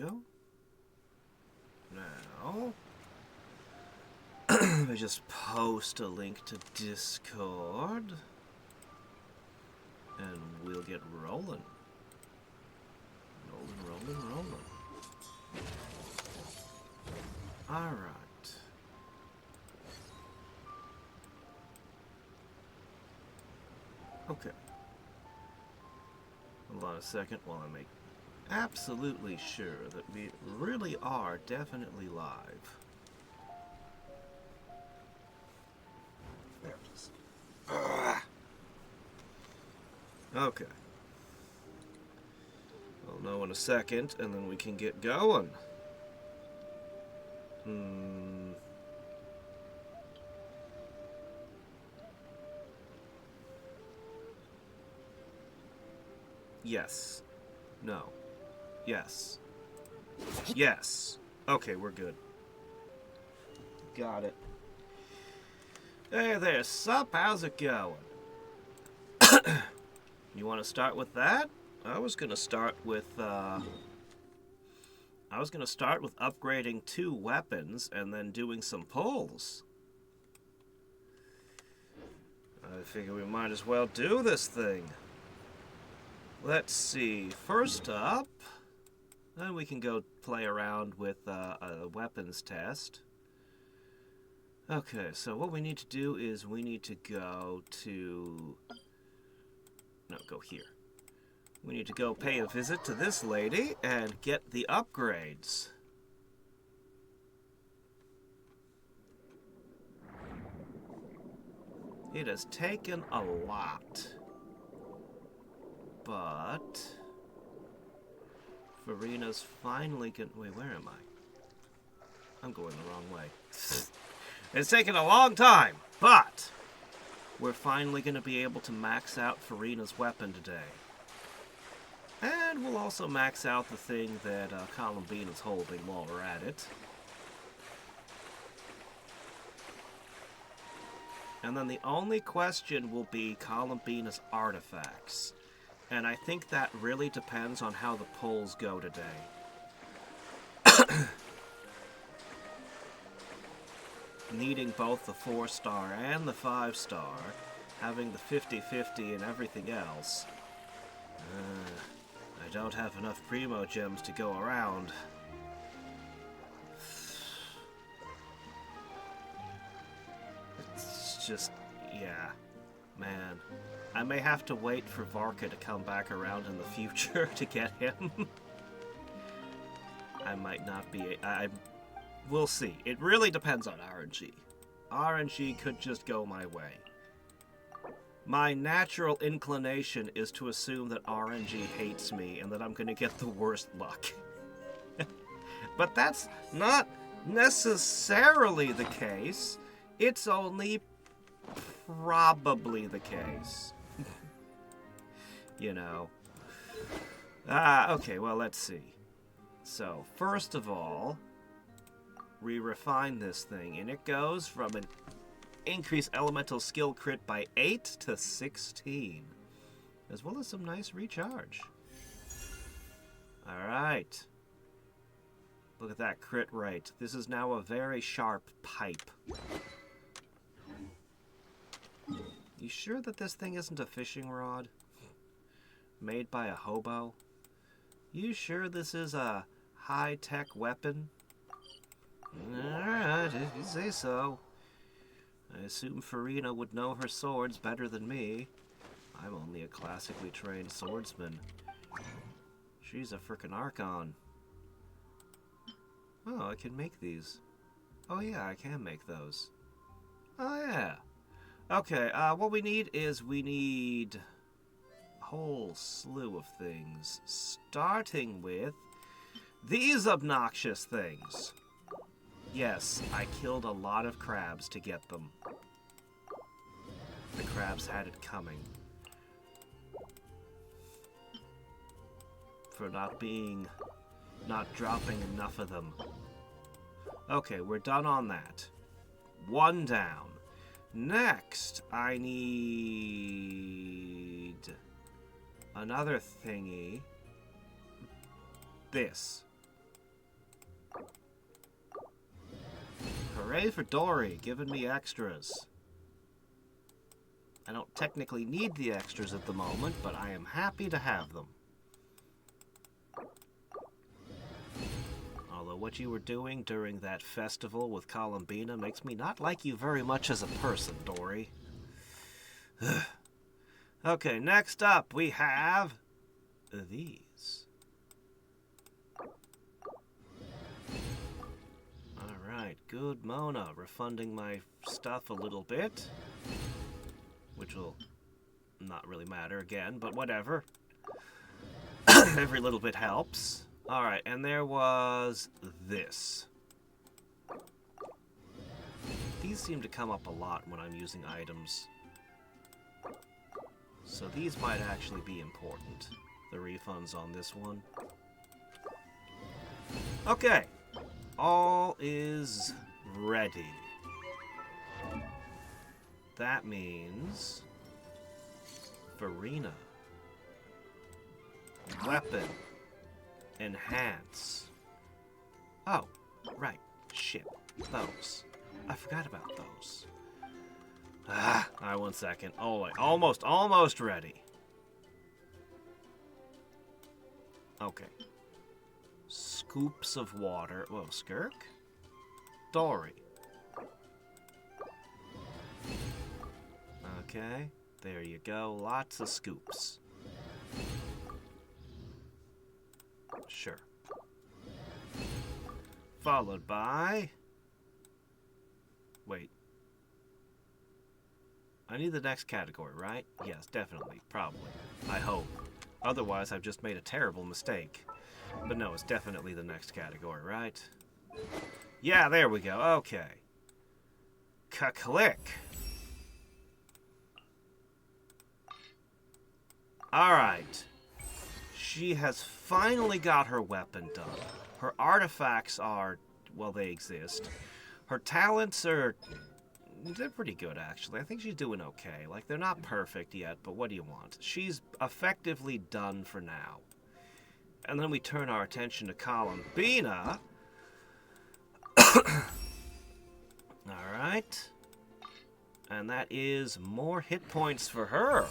go. Now, I just post a link to Discord, and we'll get rolling. Rolling. Alright. Okay. Hold on a second while I make absolutely sure that we really are definitely live. There it is. Okay. I'll know in a second, and then we can get going. Yes. No. Yes. Yes. Okay, we're good. Got it. Hey there, sup? How's it going? You want to start with that? I was gonna start with upgrading 2 weapons and then doing some pulls. I figure we might as well do this thing. Let's see. First up, then we can go play around with a weapons test. Okay, so what we need to do is we need to go to... No, go here. We need to go pay a visit to this lady and get the upgrades. It has taken a lot. But... Farina's finally gonna... Wait, where am I? I'm going the wrong way. It's taken a long time, but... We're finally going to be able to max out Farina's weapon today. And we'll also max out the thing that Columbine is holding while we're at it. And then the only question will be Columbina's artifacts. And I think that really depends on how the polls go today. Needing both the 4-star and the 5-star, having the 50-50 and everything else. I don't have enough Primo gems to go around. It's just, yeah, man. I may have to wait for Varka to come back around in the future to get him. I might not be... We'll see. It really depends on RNG. RNG could just go my way. My natural inclination is to assume that RNG hates me and that I'm going to get the worst luck. But that's not necessarily the case. It's only probably the case. You know. Okay, well, let's see. So, first of all... we refine this thing, and it goes from an increased elemental skill crit by 8 to 16, as well as some nice recharge. Alright. Look at that crit rate. This is now a very sharp pipe. You sure that this thing isn't a fishing rod? Made by a hobo? You sure this is a high-tech weapon? Alright, if you say so. I assume Farina would know her swords better than me. I'm only a classically trained swordsman. She's a frickin' Archon. Oh, I can make these. Oh yeah, I can make those. Oh yeah. Okay, what we need is we need a whole slew of things. Starting with these obnoxious things. Yes, I killed a lot of crabs to get them. The crabs had it coming. For not dropping enough of them. Okay, we're done on that. 1 down. Next, I need another thingy. This. Hooray for Dory, giving me extras. I don't technically need the extras at the moment, but I am happy to have them. Although what you were doing during that festival with Columbina makes me not like you very much as a person, Dory. Okay, next up we have these. Alright, good Mona, refunding my stuff a little bit. Which will not really matter again, but whatever. Every little bit helps. Alright, and there was this. These seem to come up a lot when I'm using items. So these might actually be important. The refunds on this one. Okay. All is ready. That means Farina. Weapon. Enhance. Oh, right. Shit. Those. I forgot about those. Alright, 1 second. Oh, wait. Almost ready. Okay. Scoops of water. Whoa, Skirk? Dory. Okay, there you go. Lots of scoops. Sure. Followed by... Wait. I need the next category, right? Yes, definitely. Probably. I hope. Otherwise, I've just made a terrible mistake. But no, it's definitely the next category, right? Yeah, there we go. Okay. Click. Alright. She has finally got her weapon done. Her artifacts are, well, they exist. Her talents are... They're pretty good, actually. I think she's doing okay. Like, they're not perfect yet, but what do you want? She's effectively done for now. And then we turn our attention to Columbina. Alright. And that is more hit points for her.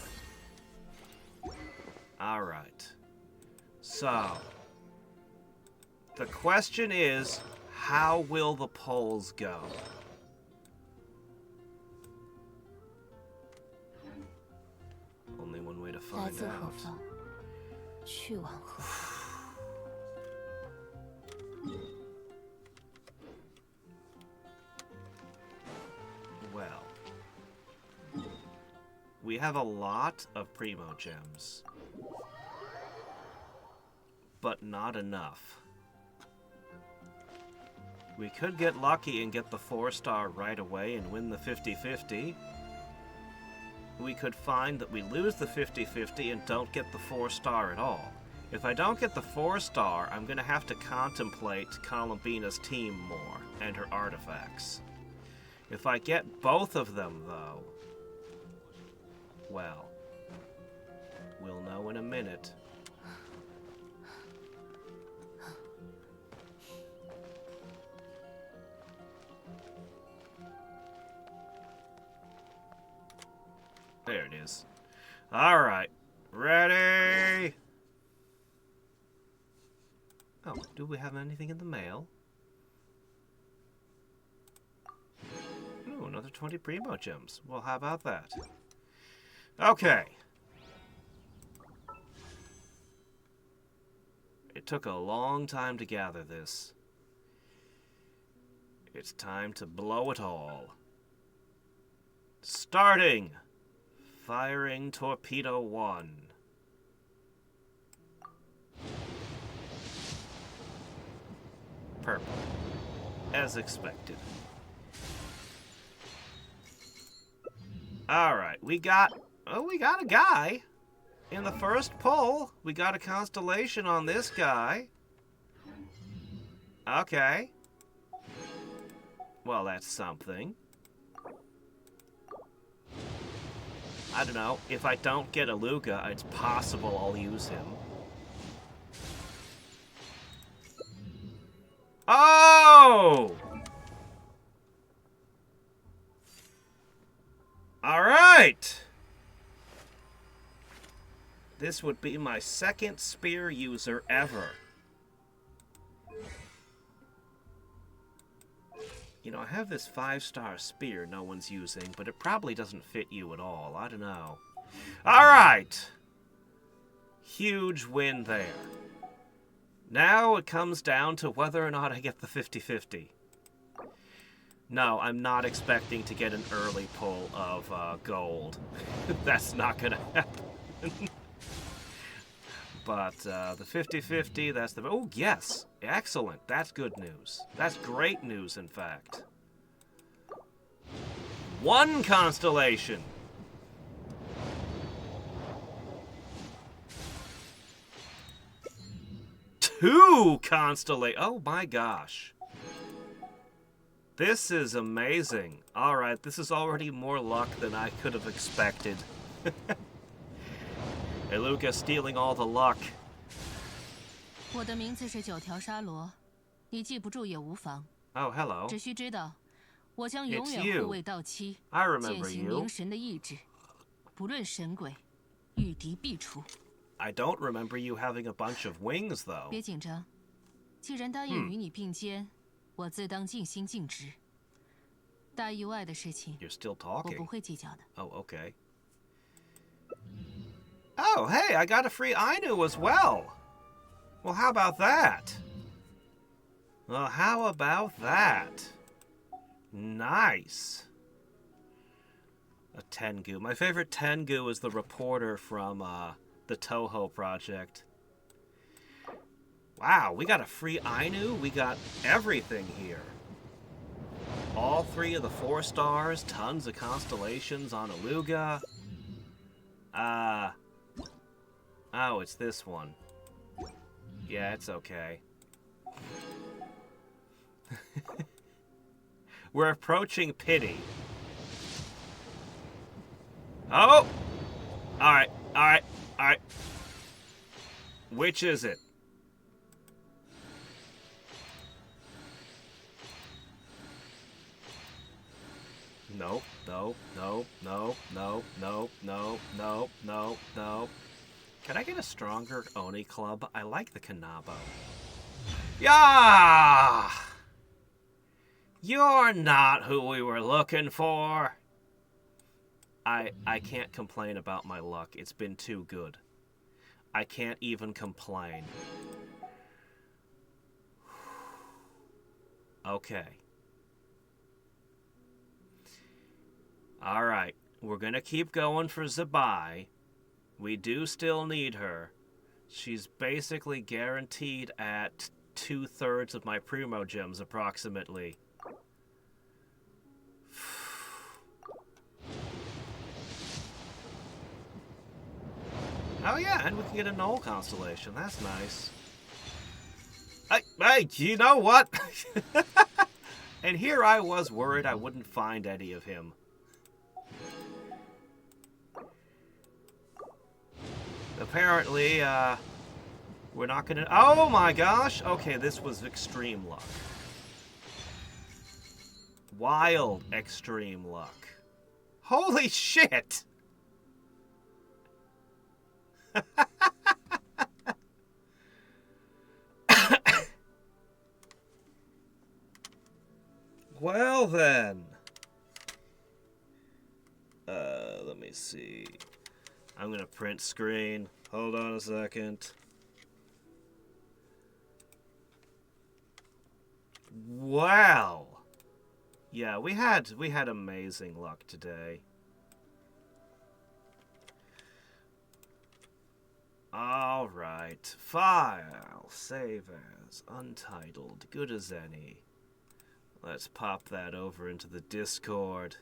Alright. So, the question is, how will the polls go? Only one way to find out. Well, we have a lot of Primo Gems, but not enough. We could get lucky and get the 4-star right away and win the 50-50. We could find that we lose the 50-50 and don't get the 4-star at all. If I don't get the 4-star, I'm going to have to contemplate Columbina's team more and her artifacts. If I get both of them, though, well, we'll know in a minute. There it is. All right. Ready? Oh, do we have anything in the mail? Ooh, another 20 Primo Gems. Well, how about that? Okay. It took a long time to gather this. It's time to blow it all. Starting! Firing Torpedo 1. Purple. As expected. Alright, we got a guy. In the first pull, we got a constellation on this guy. Okay. Well, that's something. I don't know. If I don't get a Luga, it's possible I'll use him. Oh! This would be my second spear user ever. You know, I have this 5-star spear no one's using, but it probably doesn't fit you at all. I don't know. Alright! Huge win there. Now it comes down to whether or not I get the 50-50. No, I'm not expecting to get an early pull of gold. That's not going to happen. But the 50-50, that's the... Oh, yes! Excellent. That's good news. That's great news, in fact. 1 constellation! Two constellations! Oh my gosh. This is amazing. Alright, this is already more luck than I could have expected. Hey, Lucas, stealing all the luck. 我的名字是9条沙罗，你记不住也无妨。 Oh, hello. 只需知道，我将永远护卫到期， I 践 remember 行 you. 冥神的意志，不论神鬼，遇敌必除。 I don't remember you having a bunch of wings, though. 别紧张，既然答应与你并肩，我自当尽心尽职。大意外的事情， You're still 我不 talking. 会计较的。 Oh, okay. Oh, hey, I got a free Ainu as well. Well, how about that? Well, how about that? Nice. A Tengu. My favorite Tengu is the reporter from the Toho project. Wow, we got a free Ainu. We got everything here. All 3 of the 4 stars, tons of constellations on Aluga. Oh, it's this one. Yeah, it's okay. We're approaching pity. Oh! Alright, alright, alright. Which is it? No, no, no, no, no, no, no, no, no, no. Can I get a stronger Oni club? I like the Kanabo. Yeah! You're not who we were looking for. I can't complain about my luck. It's been too good. I can't even complain. Okay. Alright, we're gonna keep going for Zabai. We do still need her. She's basically guaranteed at 2/3 of my Primo gems, approximately. Oh yeah, and we can get a Null constellation. That's nice. Hey, you know what? And here I was worried I wouldn't find any of him. Apparently, we're not gonna... Oh my gosh! Okay, this was extreme luck. Wild extreme luck. Holy shit! Well then. Let me see. I'm gonna print screen. Hold on a second. Wow. Yeah, we had amazing luck today. All right. File, save as, untitled, good as any. Let's pop that over into the Discord.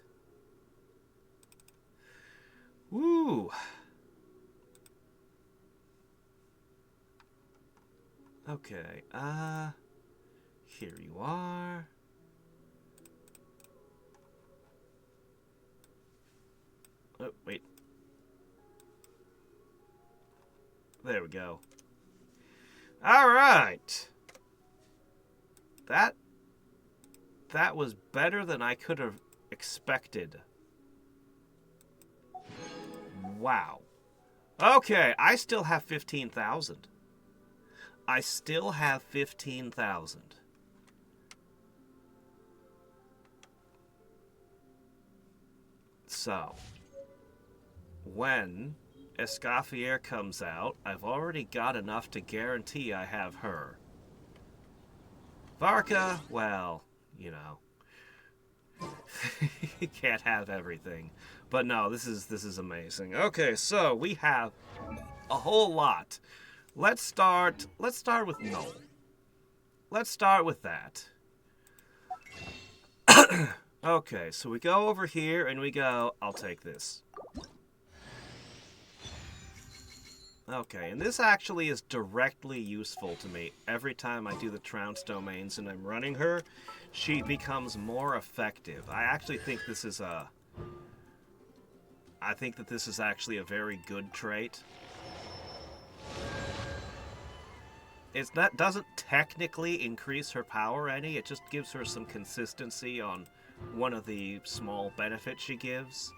Woo! Okay, here you are. Oh, wait. There we go. All right. That was better than I could have expected. Wow. Okay, I still have 15,000. I still have 15,000. So, when Escoffier comes out, I've already got enough to guarantee I have her. Varka, well, you know. You can't have everything. But no, this is amazing. Okay, so we have a whole lot. Let's start with Noel. Let's start with that. Okay, so we go over here and we go, I'll take this. Okay, and this actually is directly useful to me. Every time I do the trounce domains and I'm running her, she becomes more effective. I actually think this is a... I think that this is actually a very good trait. That doesn't technically increase her power any, it just gives her some consistency on one of the small benefits she gives.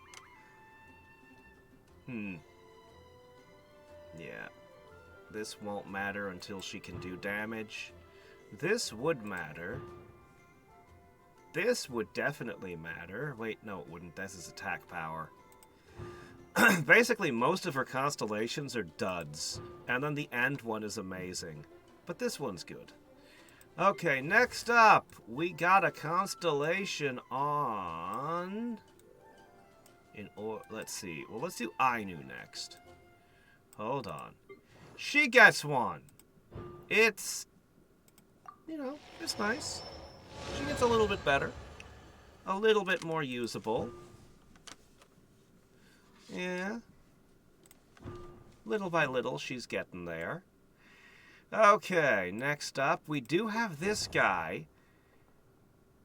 Yeah. This won't matter until she can do damage. This would matter. This would definitely matter. Wait, no it wouldn't. This is attack power. Basically, most of her constellations are duds. And then the end one is amazing. But this one's good. Okay, next up, we got a constellation on... let's see. Well, let's do Ainu next. Hold on. She gets one. It's... you know, it's nice. She gets a little bit better. A little bit more usable. Yeah. Little by little, she's getting there. Okay, next up, we do have this guy.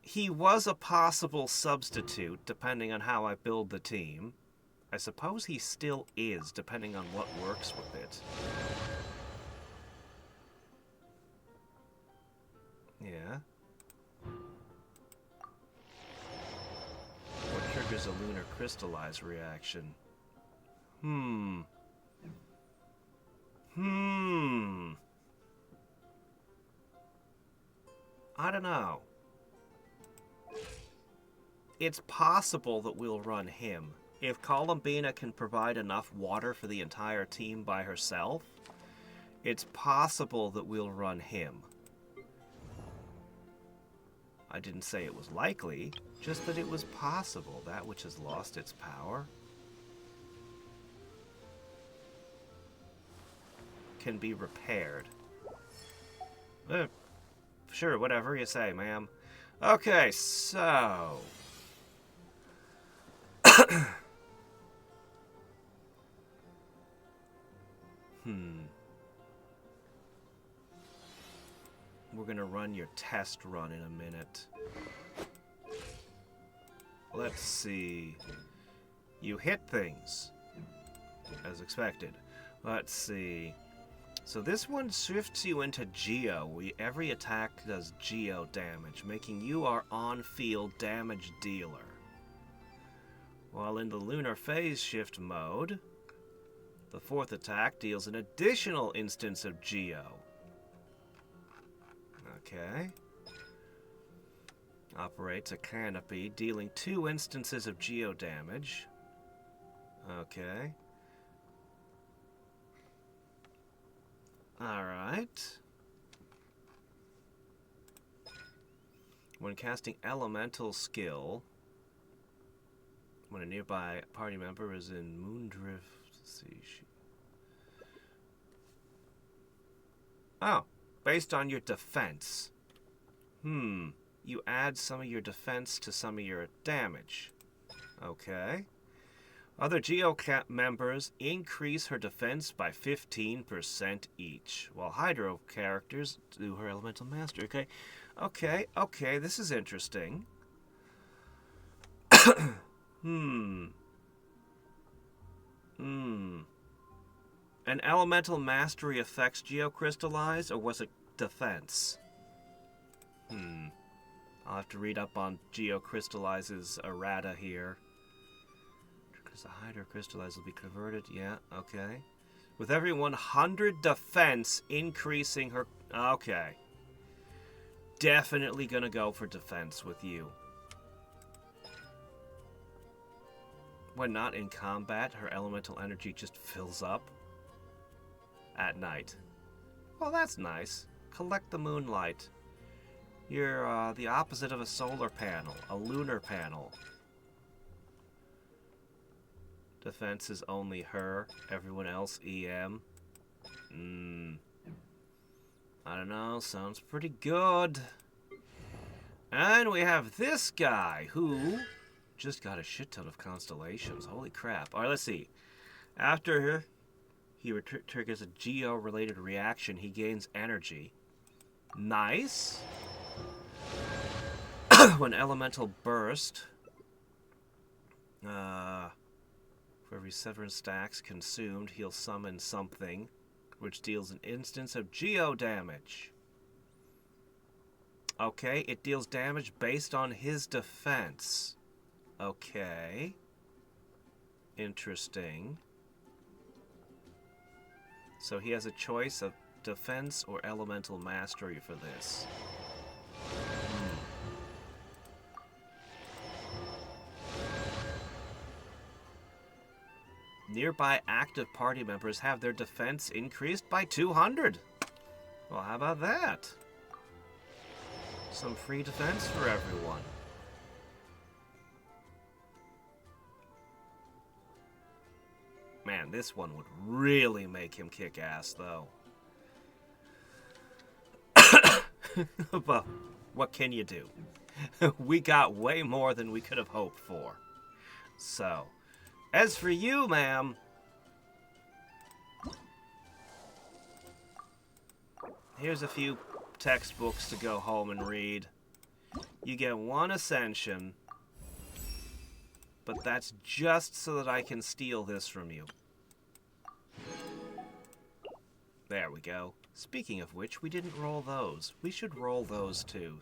He was a possible substitute, depending on how I build the team. I suppose he still is, depending on what works with it. Yeah. What triggers a lunar crystallize reaction? I don't know. It's possible that we'll run him. If Columbina can provide enough water for the entire team by herself, it's possible that we'll run him. I didn't say it was likely, just that it was possible, that which has lost its power can be repaired. Sure, whatever you say, ma'am. Okay, so... We're gonna run your test run in a minute. Let's see. You hit things, as expected. Let's see. So this one shifts you into Geo. Every attack does Geo damage, making you our on-field damage dealer. While in the lunar phase shift mode, the fourth attack deals an additional instance of Geo. Okay. Operates a canopy, dealing 2 instances of Geo damage. Okay. Alright. When casting elemental skill, when a nearby party member is in Moondrift, let's see. Oh, based on your defense. You add some of your defense to some of your damage. Okay. Other Geocat members increase her defense by 15% each, while Hydro characters do her elemental mastery. Okay, this is interesting. An elemental mastery affects Geocrystallize, or was it defense? I'll have to read up on Geocrystallize's errata here. Because the Hydro Crystallize will be converted. Yeah, okay. With every 100 defense increasing her... Okay. Definitely gonna go for defense with you. When not in combat, her elemental energy just fills up at night. Well, that's nice. Collect the moonlight. You're the opposite of a solar panel, a lunar panel. Defense is only her, everyone else EM. I don't know, sounds pretty good. And we have this guy who just got a shit ton of constellations. Holy crap. Alright, let's see. After he triggers a geo-related reaction, he gains energy. Nice. When elemental burst, for every 7 stacks consumed, he'll summon something, which deals an instance of geo damage. Okay, it deals damage based on his defense. Okay. Interesting. So he has a choice of defense or elemental mastery for this. Nearby active party members have their defense increased by 200. Well, how about that? Some free defense for everyone. Man, this one would really make him kick ass, though. But what can you do? We got way more than we could have hoped for. So, as for you, ma'am, here's a few textbooks to go home and read. You get 1 ascension, but that's just so that I can steal this from you. There we go. Speaking of which, we didn't roll those. We should roll those too.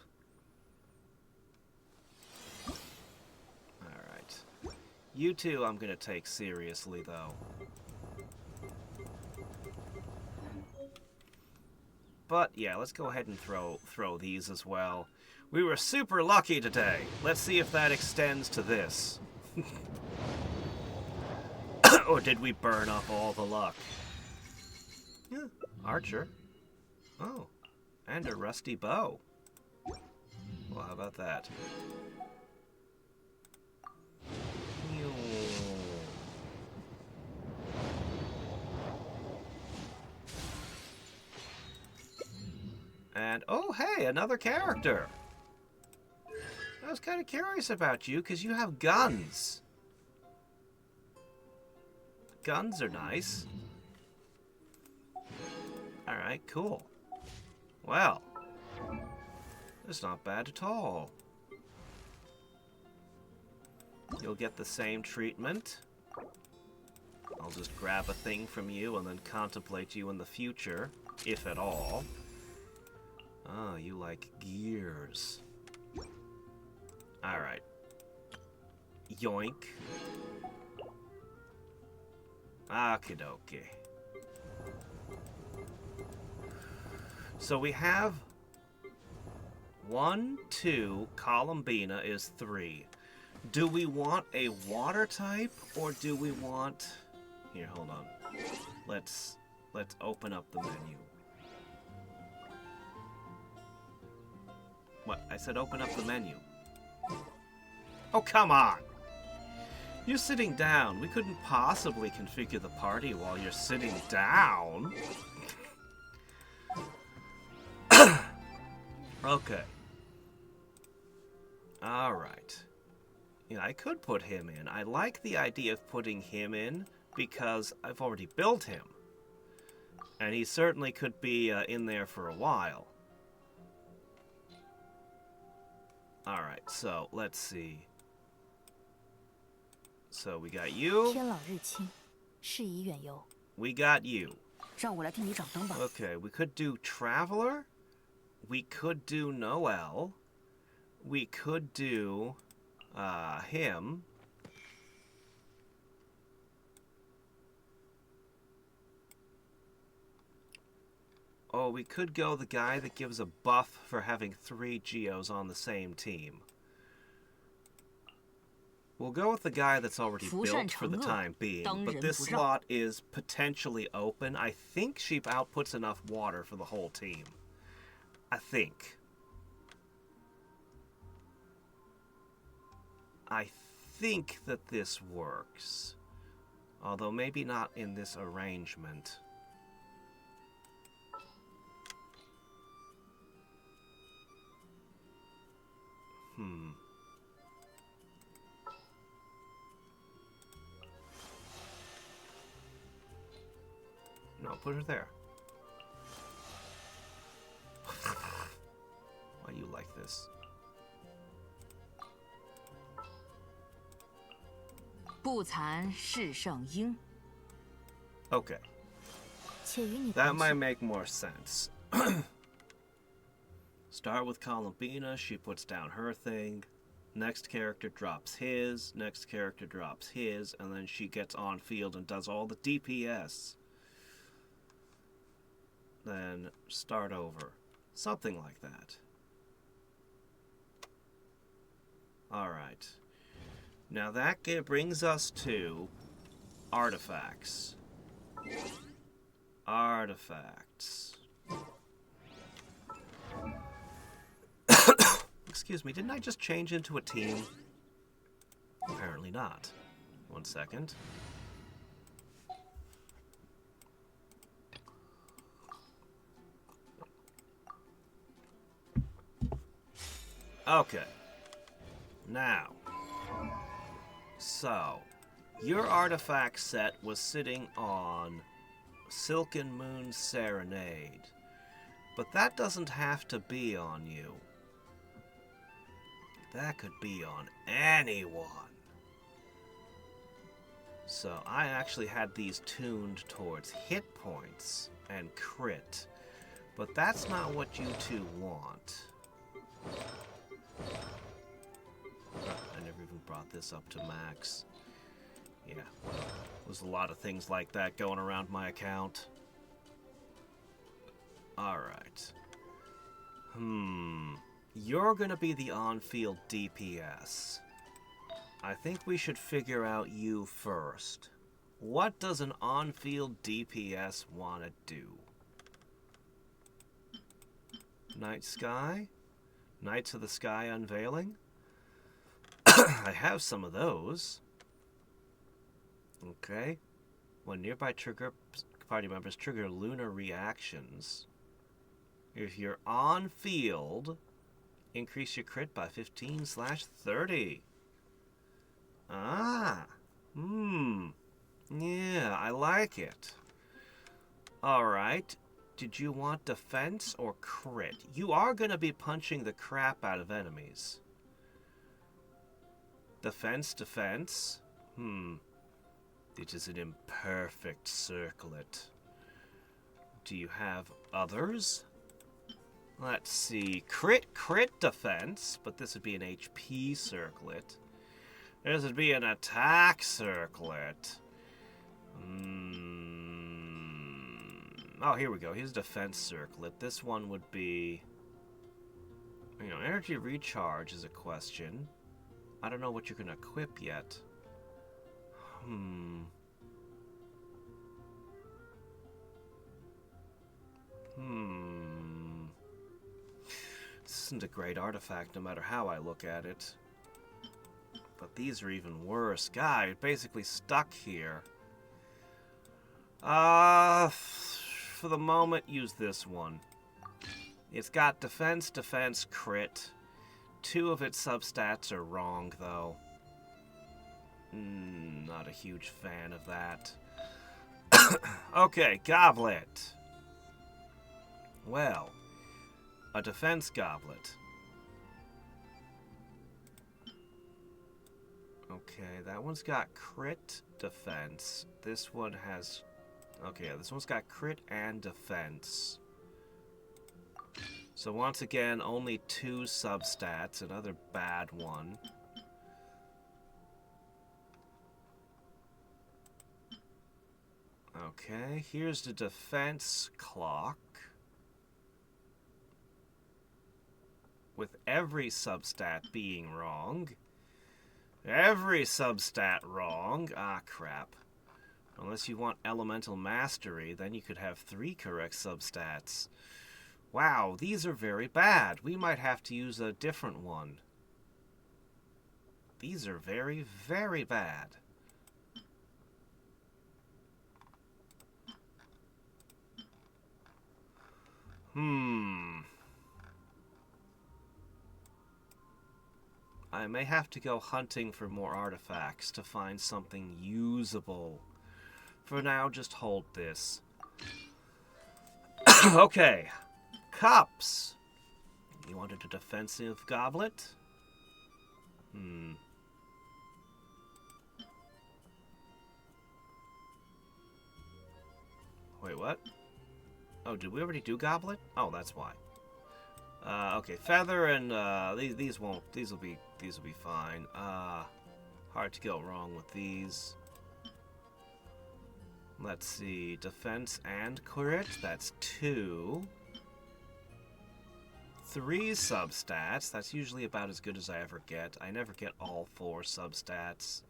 Alright. You two I'm gonna take seriously, though. But, yeah, let's go ahead and throw these as well. We were super lucky today. Let's see if that extends to this. Or did we burn up all the luck? Yeah, archer. Oh, and a rusty bow. Well, how about that? And, oh, hey, another character. I was kind of curious about you, because you have guns. Guns are nice. Alright, cool. Well, that's not bad at all. You'll get the same treatment. I'll just grab a thing from you and then contemplate you in the future, if at all. Oh, you like gears. Alright. Yoink. Okie-dokie. So we have 1, 2, Columbina is 3. Do we want a water type, or do we want... Here, hold on. Let's open up the menu. What? I said open up the menu. Oh, come on! You're sitting down. We couldn't possibly configure the party while you're sitting down. Okay. Alright. Yeah, I could put him in. I like the idea of putting him in because I've already built him. And he certainly could be in there for a while. Alright, so let's see. So we got you. We got you. Okay, we could do Traveler. We could do Noel. We could do him. Oh, we could go the guy that gives a buff for having 3 Geos on the same team. We'll go with the guy that's already built for the time being, but this slot is potentially open. I think she outputs enough water for the whole team. I think. I think that this works. Although maybe not in this arrangement. No, put her there. Why you like this? 不残是圣婴。 Okay. 且与你 That 同 might 去。 make more sense. Start with Columbina, she puts down her thing. Next character drops his, next character drops his, and then she gets on field and does all the DPS. Then start over. Something like that. Alright. Now that brings us to artifacts. Artifacts. Excuse me, didn't I just change into a team? Apparently not. 1 second. Okay. Now. So, your artifact set was sitting on Silken Moon Serenade. But that doesn't have to be on you. That could be on anyone. So I actually had these tuned towards hit points and crit. But that's not what you two want. I never even brought this up to max. Yeah, there's a lot of things like that going around my account. Alright. You're gonna be the on-field DPS. I think we should figure out you first. What does an on-field DPS want to do? Night Sky? Knights of the Sky Unveiling? I have some of those. Okay. When nearby party members trigger lunar reactions. If you're on field, increase your crit by 15/30. Ah. Yeah, I like it. Alright. Did you want defense or crit? You are going to be punching the crap out of enemies. Defense. It is an imperfect circlet. Do you have others? Let's see. Crit defense, but this would be an HP circlet. This would be an attack circlet. Oh, here we go. Here's defense circlet. This one would be... energy recharge is a question. I don't know what you're going to equip yet. This isn't a great artifact no matter how I look at it. But these are even worse. God, you're basically stuck here. For the moment, use this one. It's got defense, crit. 2 of its substats are wrong, though. Not a huge fan of that. Okay, Goblet. Well, a defense goblet. Okay, that one's got crit defense. This one has... Okay, this one's got crit and defense. So once again, only 2 substats, another bad one. Okay, here's the defense clock. with every substat being wrong. Every substat wrong. Ah, crap. Unless you want elemental mastery, then you could have 3 correct substats. Wow, these are very bad. We might have to use a different one. These are very, very bad. I may have to go hunting for more artifacts to find something usable. For now, just hold this. Okay. Cups. You wanted a defensive goblet? Wait, what? Oh, did we already do goblet? Oh, that's why. Okay, feather and these will be fine. Hard to go wrong with these. Let's see, defense and crit, that's 2. 3 substats, that's usually about as good as I ever get. I never get all 4 substats.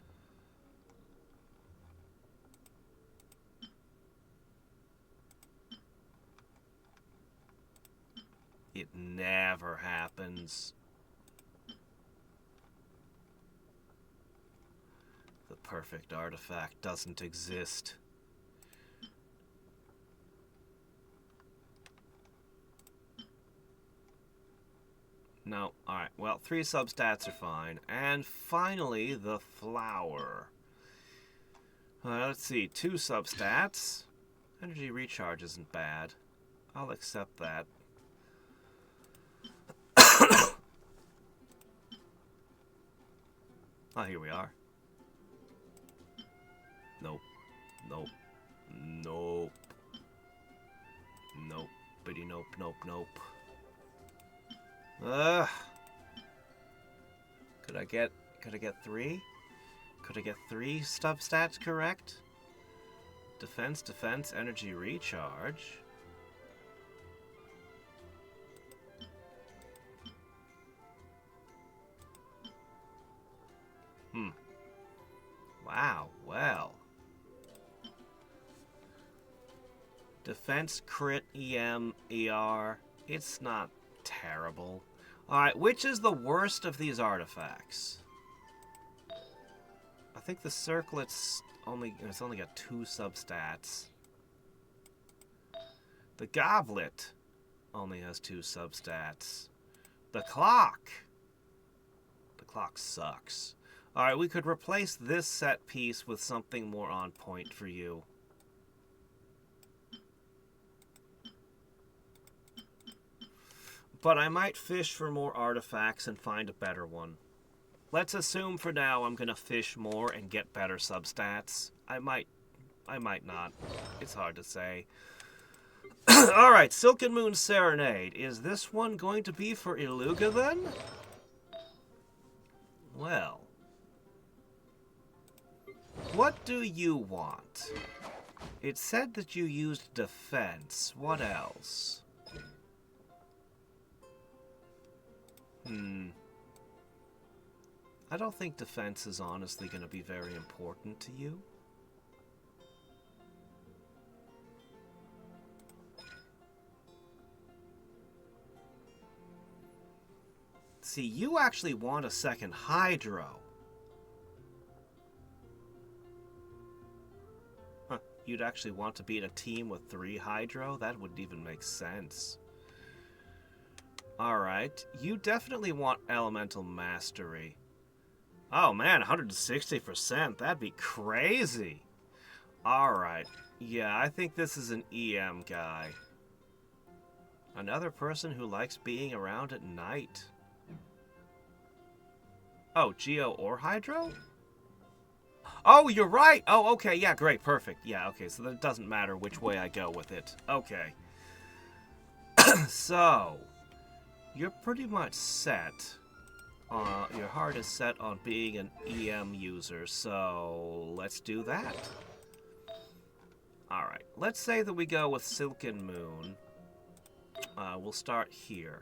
It never happens. The perfect artifact doesn't exist. No, alright, well, 3 substats are fine. And finally, the flower. Let's see, 2 substats. Energy recharge isn't bad. I'll accept that. Oh, here we are. Nope. Nope. Nope. Nope. Bitty nope, nope, nope. Could I get 3? Could I get 3 substats correct? Defense, defense, energy recharge. Wow, well. Defense, crit, EM, ER. It's not terrible. Alright, which is the worst of these artifacts? I think the circlet's it's only got 2 substats. The goblet only has 2 substats. The clock sucks. Alright, we could replace this set piece with something more on point for you. But I might fish for more artifacts and find a better one. Let's assume for now I'm gonna fish more and get better substats. I might not. It's hard to say. Alright, Silken Moon Serenade. Is this one going to be for Iluga then? Well. What do you want? It said that you used defense. What else? I don't think defense is honestly going to be very important to you. See, you actually want a second Hydro. Huh, you'd actually want to be in a team with 3 Hydro? That wouldn't even make sense. Alright, you definitely want Elemental Mastery. Oh man, 160%, that'd be crazy. Alright, yeah, I think this is an EM guy. Another person who likes being around at night. Oh, Geo or Hydro? Oh, you're right! Oh, okay, yeah, great, perfect. Yeah, okay, so then it doesn't matter which way I go with it. Okay. So, you're pretty much set. Your heart is set on being an EM user, so let's do that. Alright, let's say that we go with Silken Moon. We'll start here.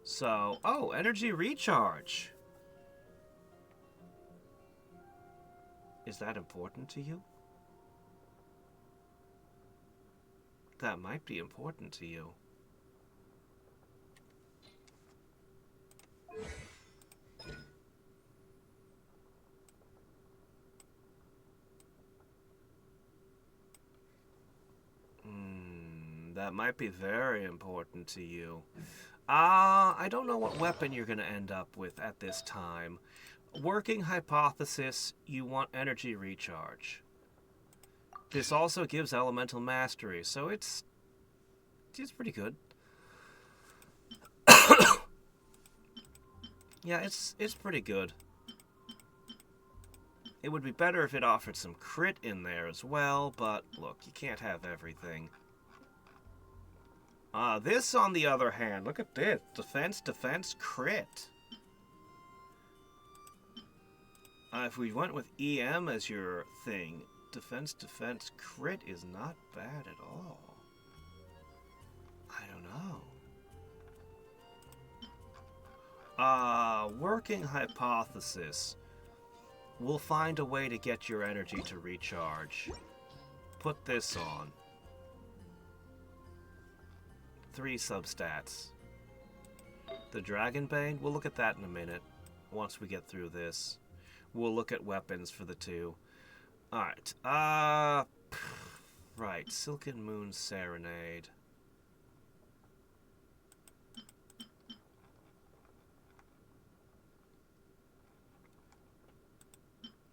So, oh, energy recharge. Is that important to you? That might be important to you. That might be very important to you. I don't know what weapon you're going to end up with at this time. Working hypothesis, you want energy recharge. This also gives elemental mastery, so it's pretty good. Yeah, it's pretty good. It would be better if it offered some crit in there as well, but look, you can't have everything. This, on the other hand, look at this. Defense, defense, crit. If we went with EM as your thing, defense, defense, crit is not bad at all. I don't know. Working hypothesis. We'll find a way to get your energy to recharge. Put this on. 3 substats. The Dragonbane, we'll look at that in a minute. Once we get through this. We'll look at weapons for the 2. Alright, right, Silken Moon Serenade.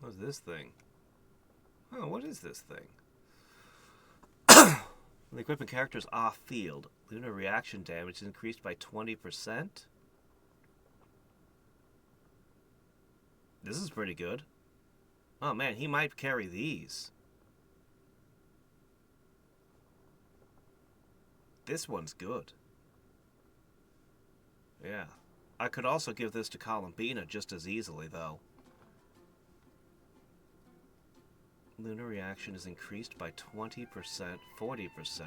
What's this thing? Oh, what is this thing? The equipment character is off-field. Lunar reaction damage is increased by 20%. This is pretty good. Oh man, he might carry these. This one's good. Yeah. I could also give this to Columbina just as easily, though. Lunar reaction is increased by 20%, 40%.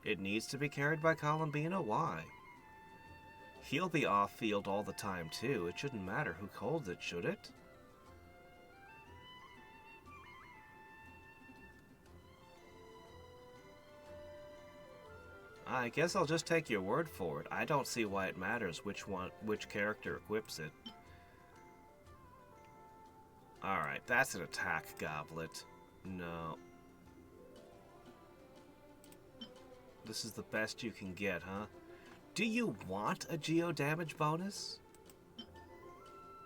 It needs to be carried by Columbina? Why? He'll be off-field all the time, too. It shouldn't matter who holds it, should it? I guess I'll just take your word for it. I don't see why it matters which character equips it. Alright, that's an attack goblet. No. This is the best you can get, huh? Do you want a geo damage bonus?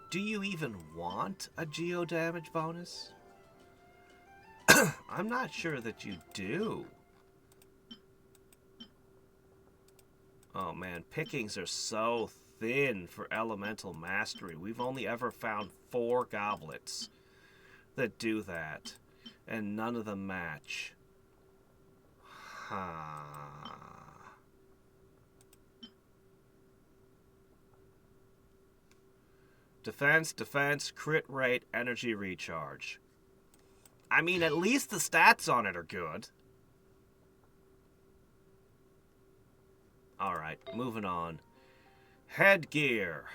Do you even want a geo damage bonus? I'm not sure that you do. Oh man, pickings are so thin for elemental mastery. We've only ever found 4 goblets that do that, and none of them match. Defense, defense, crit rate, energy recharge. I mean, at least the stats on it are good. Alright, moving on. Headgear.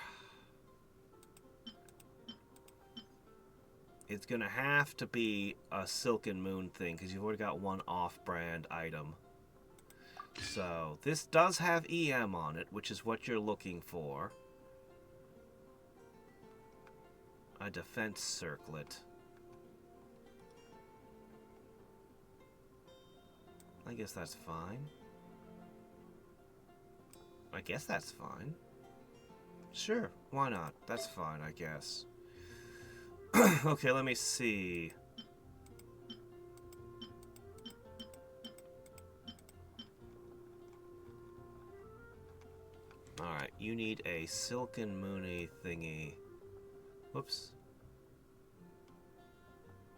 It's gonna have to be a Silken Moon thing, because you've already got one off-brand item. So, this does have EM on it, which is what you're looking for. A defense circlet. I guess that's fine. I guess that's fine. Sure, why not? That's fine, I guess. Okay, let me see. Alright, you need a Silken Moony thingy. Whoops.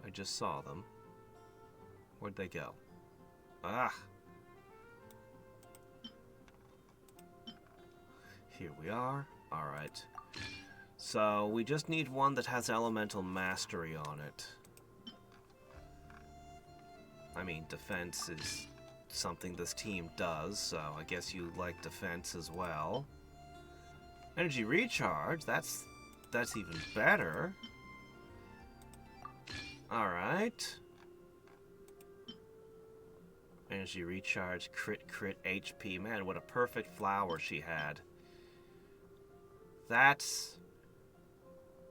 I just saw them. Where'd they go? Ah! Here we are. Alright. So, we just need one that has elemental mastery on it. I mean, defense is something this team does, so I guess you like defense as well. Energy recharge, that's even better. Alright. Energy recharge, crit, HP. Man, what a perfect flower she had. That's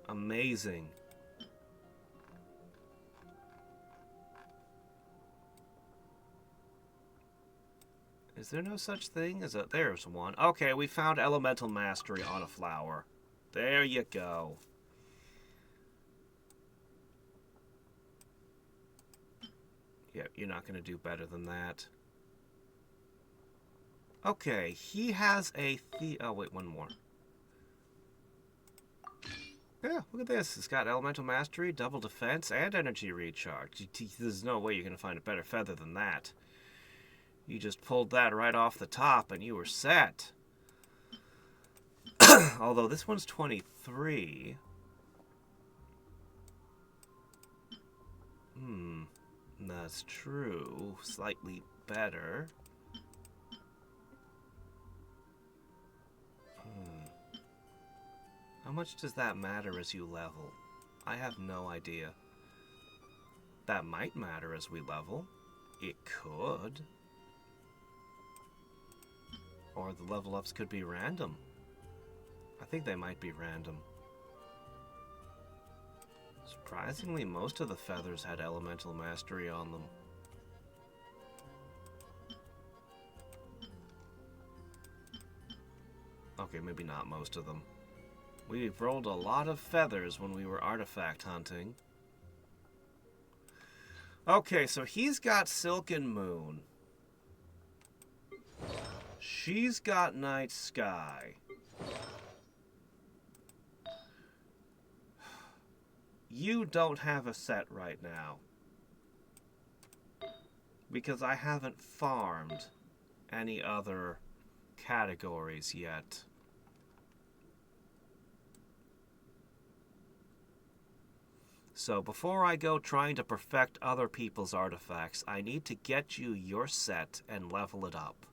amazing. Is there no such thing as a... There's one. Okay, we found elemental mastery on a flower. There you go. Yeah, you're not going to do better than that. Okay, he has a... Oh, wait, one more. Yeah, look at this. It's got elemental mastery, double defense, and energy recharge. There's no way you're going to find a better feather than that. You just pulled that right off the top and you were set. Although this one's 23. That's true. Slightly better. How much does that matter as you level? I have no idea. That might matter as we level. It could. Or the level ups could be random. I think they might be random. Surprisingly, most of the feathers had elemental mastery on them. Okay, maybe not most of them. We've rolled a lot of feathers when we were artifact hunting. Okay, so he's got Silken Moon. She's got Night Sky. You don't have a set right now. Because I haven't farmed any other categories yet. So before I go trying to perfect other people's artifacts, I need to get you your set and level it up.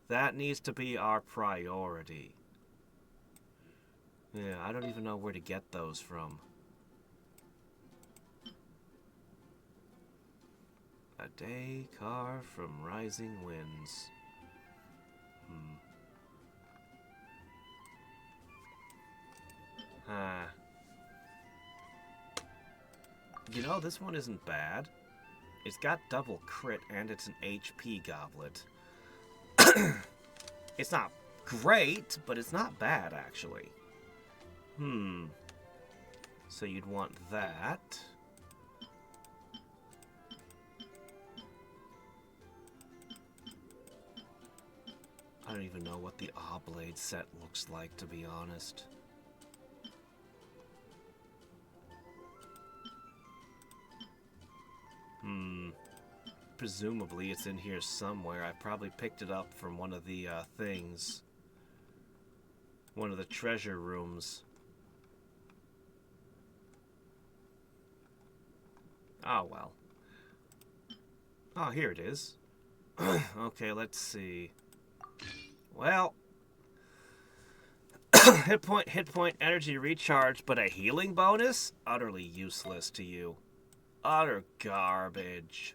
That needs to be our priority. Yeah, I don't even know where to get those from. A day carved from rising winds. You know, this one isn't bad. It's got double crit and it's an HP goblet. It's not great, but it's not bad, actually. So you'd want that. I don't even know what the Oblade set looks like, to be honest. Presumably it's in here somewhere. I probably picked it up from one of the things. One of the treasure rooms. Oh, well. Oh, here it is. Okay, let's see. Well, hit point, energy recharge, but a healing bonus? Utterly useless to you. Utter garbage.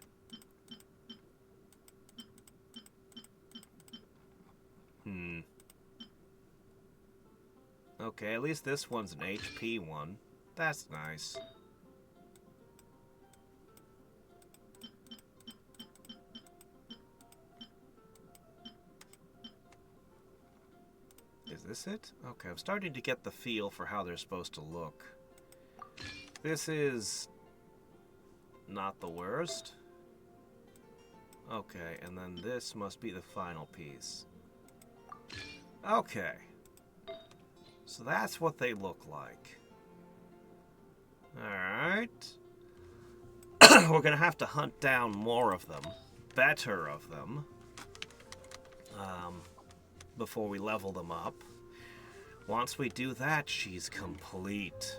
Okay, at least this one's an HP one. That's nice. Is this it? Okay, I'm starting to get the feel for how they're supposed to look. This is not the worst. Okay, and then this must be the final piece. Okay. So that's what they look like. Alright. We're gonna have to hunt down more of them. Better of them. Before we level them up. Once we do that, she's complete.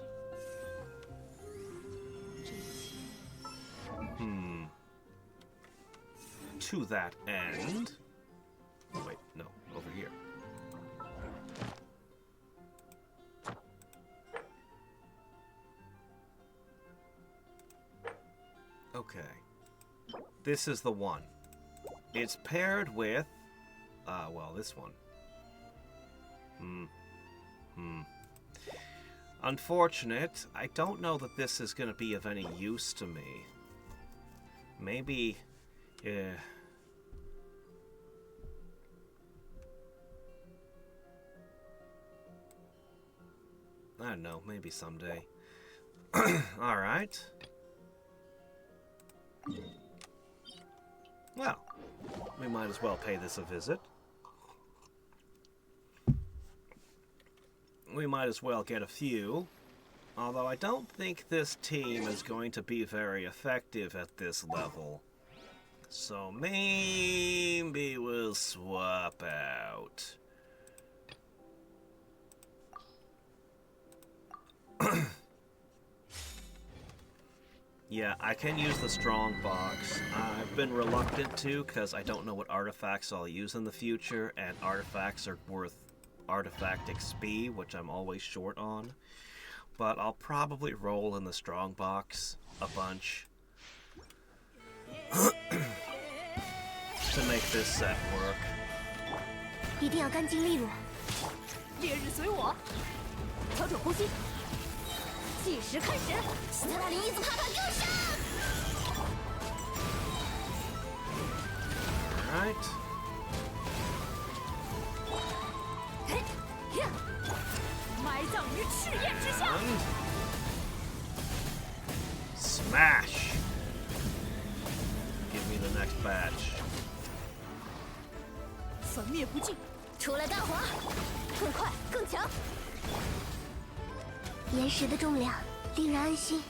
to that end... Wait, no, over here. Okay. This is the one. It's paired with... well, this one. Unfortunate. I don't know that this is going to be of any use to me. Maybe... I don't know, maybe someday. Alright. Well, we might as well pay this a visit. We might as well get a few. Although I don't think this team is going to be very effective at this level. So maybe we'll swap out. Yeah, I can use the strong box. I've been reluctant to because I don't know what artifacts I'll use in the future, and artifacts are worth artifact XP, which I'm always short on. But I'll probably roll in the strong box a bunch to make this set work. 一定要干净利落。烈日随我，调整呼吸，计时开始。斯特拉林伊斯帕帕更上。Alright. 埋葬于赤焰之下。And smash! Give me the next batch. 粉灭不尽，出来干活，更快更强。岩石的重量令人安心。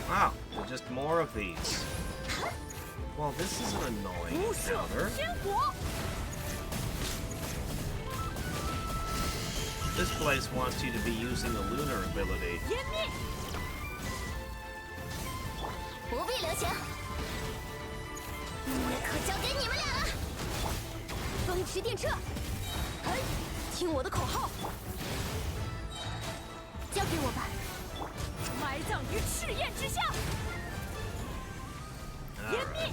Wow, just more of these. Well, this is an annoying 无赦 encounter. 天火。 This place wants you to be using the lunar ability. 湮灭，不必留情，可交给你们俩了。风驰电掣，嘿，听我的口号，交给我吧。埋葬于赤焰之下。湮灭，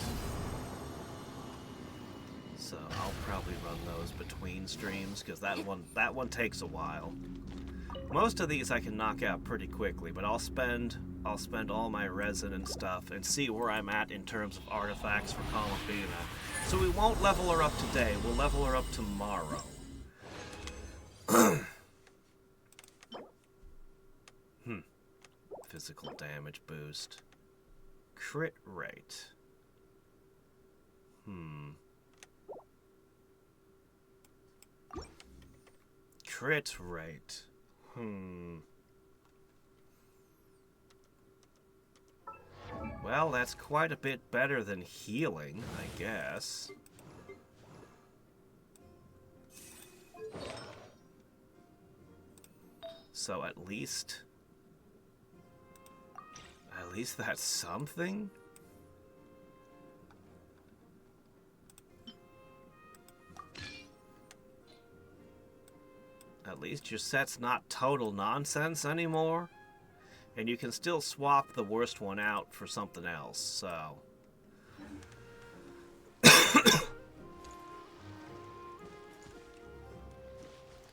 So I'll probably run those between streams because that one takes a while. Most of these I can knock out pretty quickly, but I'll spend all my resin and stuff and see where I'm at in terms of artifacts for Columbina. So we won't level her up today. We'll level her up tomorrow. Physical damage boost. Crit rate. Crit rate. Well, that's quite a bit better than healing, I guess. So at least that's something? At least your set's not total nonsense anymore. And you can still swap the worst one out for something else, so...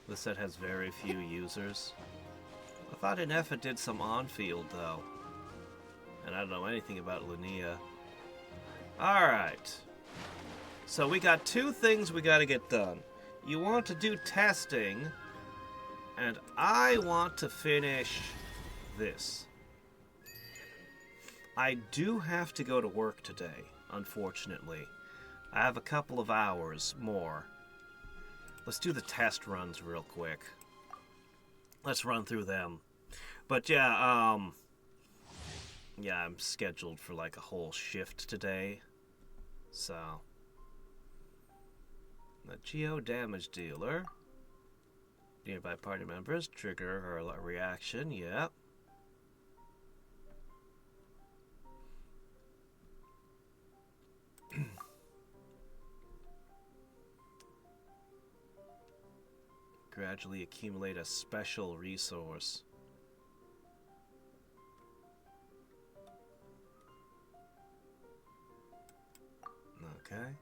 This set has very few users. I thought Inefa did some on-field, though. And I don't know anything about Lunia. Alright. So we got two things we gotta get done. You want to do testing, and I want to finish this. I do have to go to work today, unfortunately. I have a couple of hours more. Let's do the test runs real quick. Let's run through them. But yeah, yeah, I'm scheduled for like a whole shift today. So, the Geo damage dealer. Nearby party members trigger her reaction, yeah. Gradually accumulate a special resource. Okay.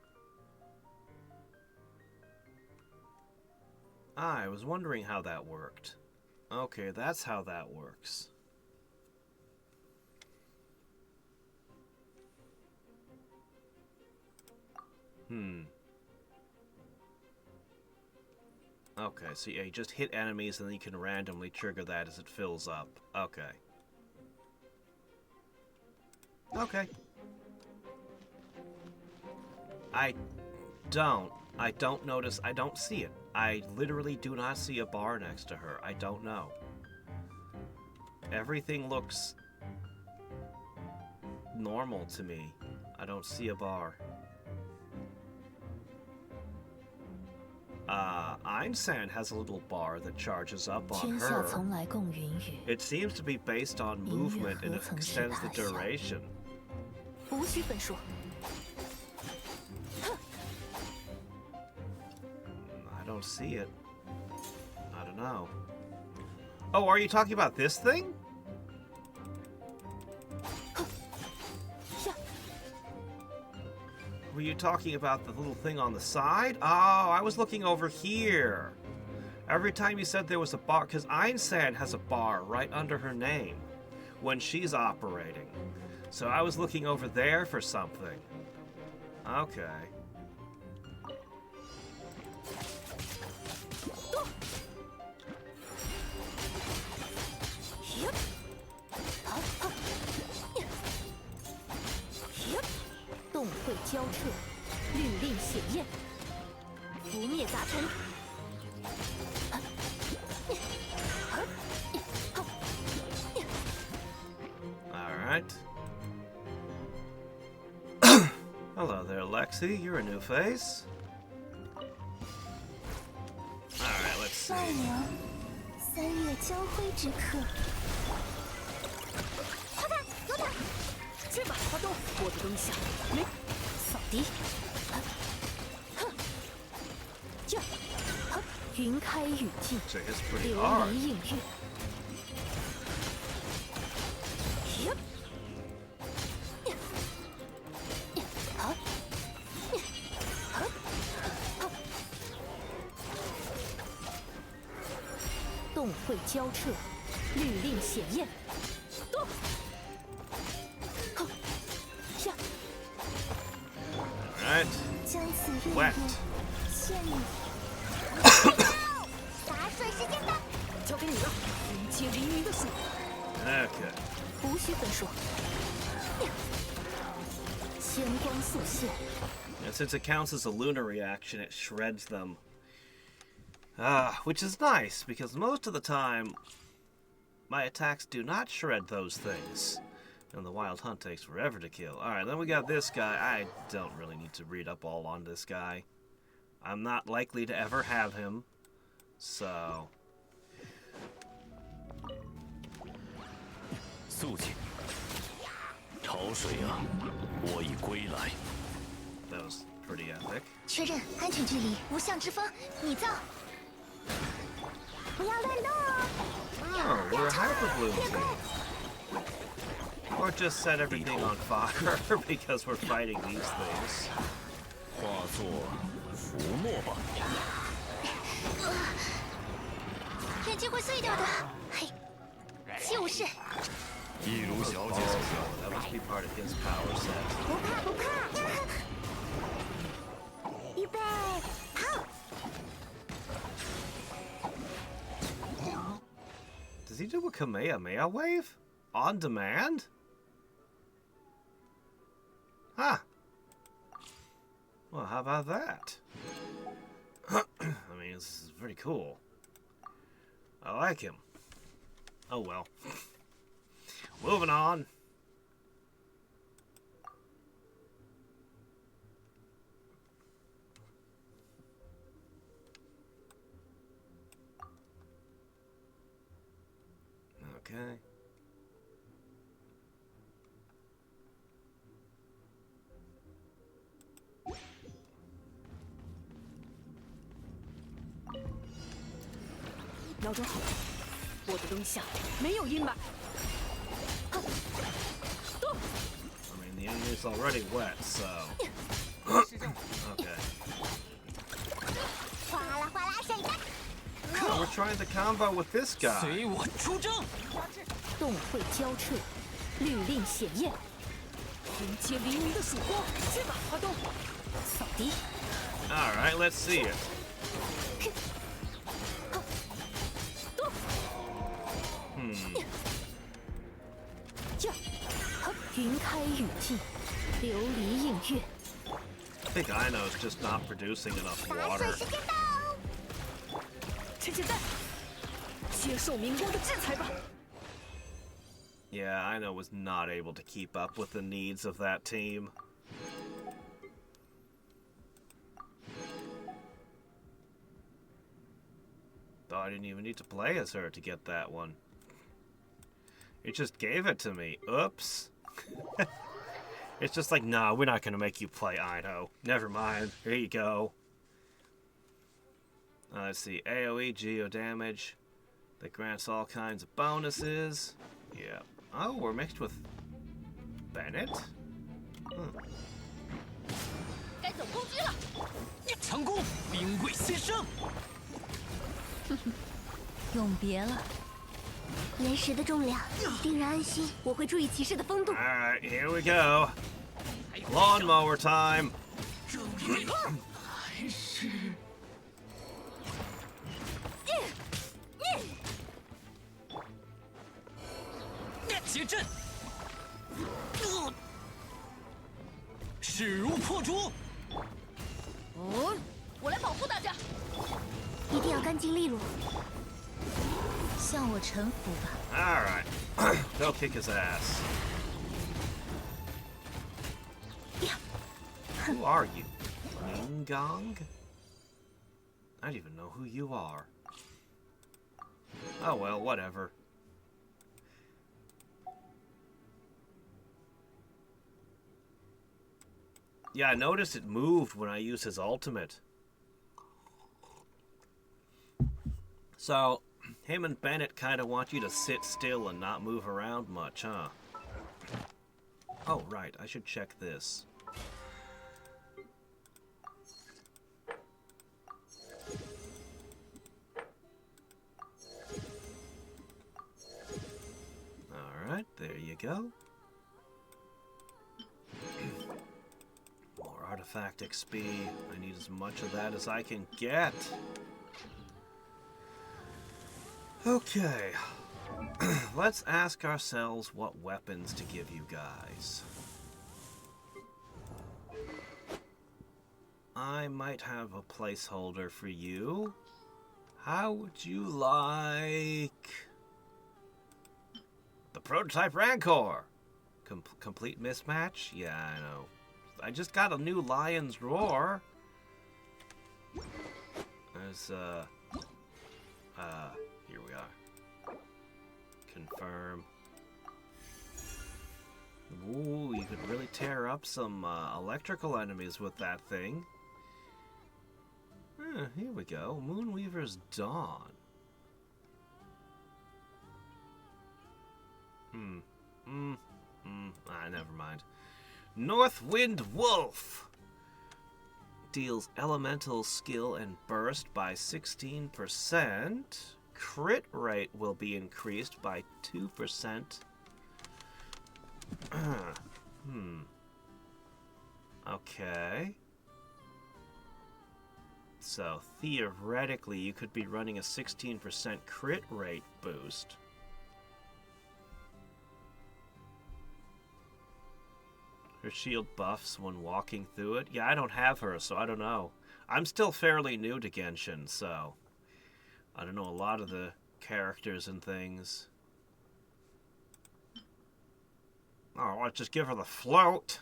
I was wondering how that worked. Okay, that's how that works. Okay, so yeah, you just hit enemies and then you can randomly trigger that as it fills up. Okay. Okay. I don't notice, I don't see it. I literally do not see a bar next to her. I don't know. Everything looks normal to me. I don't see a bar. Einsan has a little bar that charges up on 天下 her. 从来共云雨， It seems to be based on movement and it extends the duration. 无需分数。 I don't see it. I don't know. Oh, are you talking about this thing? Were you talking about the little thing on the side? Oh, I was looking over here. Every time you said there was a bar, because Einsan has a bar right under her name when she's operating. So I was looking over there for something. Okay. "动会交彻，律令显验，拂灭杂尘。 Alright. Hello there, Lexi. You're a new face. Alright, let's see. 伴娘，3月交辉之刻。快看，有点。去吧，发动我的灯下，扫敌。这，云开雨尽， So it's pretty 流 hard. 离映月。 动会交彻，律令显验。动，下， Alright. 将此月 Wet. 夜献你。洒水时间到。交给你了，云气凌云的血， Okay. 无需分数。仙光速现， And since it counts as a lunar reaction, it shreds them. Which is nice, because most of the time, my attacks do not shred those things. And the Wild Hunt takes forever to kill. Alright, then we got this guy. I don't really need to read up all on this guy. I'm not likely to ever have him. So... 肃静，潮水啊，我已归来。 that was pretty epic. 确认安全距离，无相之风，你造。不要乱动哦。 Oh, we're a hyper bloom team. Or just set everything on fire because we're fighting these things. 化作浮沫吧。眼睛会碎掉的。嘿，就是。一如小姐 Oh, 所料， that must be part of his power set. 不怕不怕。预备，好。 Does he do a Kamehameha wave? On demand? Huh. Well, how about that? I mean, this is pretty cool. I like him. Oh well. Moving on. Okay. 瞄准好了，我的灯下没有阴霾。动！ I mean, the enemy's already wet, so. Okay. 哗啦哗啦闪开， Oh, we're trying to combo with this guy. 随我出征！动会交瘁，律令显验，迎接黎明的曙光，去吧，阿东！扫敌！ Alright, let's see it. 动！ 云开雨尽，琉璃映月。 I think Ino's just not producing enough 洒水 water. 时间到。趁现在，接受明光的制裁吧。 Yeah, Ino was not able to keep up with the needs of that team. Though I didn't even need to play as her to get that one. It just gave it to me. Oops. It's just like, nah, we're not gonna make you play Ino. Never mind. Here you go. Let's see. AoE geo damage that grants all kinds of bonuses. Yeah. Oh, we're mixed with Bennett? 该走攻击了。强攻，兵贵先胜。永别了。岩石的重量令人安心，我会注意骑士的风度。 Alright, here we go. Lawnmower time. 还是结阵，势如破竹。哦，我来保护大家。一定要干净利落。向我臣服吧。 Alright. Go kick his ass. Who are you? Ningong? I don't even know who you are. Oh well, whatever. Yeah, I noticed it moved when I used his ultimate. So, him and Bennett kind of want you to sit still and not move around much, huh? Oh, right, I should check this. Alright, there you go. More artifact XP. I need as much of that as I can get. Okay. Let's ask ourselves what weapons to give you guys. I might have a placeholder for you. How would you like the prototype Rancor? Complete mismatch? Yeah, I know. I just got a new Lion's Roar. There's, here we are. Confirm. Ooh, you could really tear up some electrical enemies with that thing. Here we go. Moonweaver's Dawn. Never mind. Northwind Wolf deals elemental skill and burst by 16%. Crit rate will be increased by 2%. Okay. So, theoretically, you could be running a 16% crit rate boost. Her shield buffs when walking through it. Yeah, I don't have her, so I don't know. I'm still fairly new to Genshin, so I don't know a lot of the characters and things. Oh, let's just give her the float.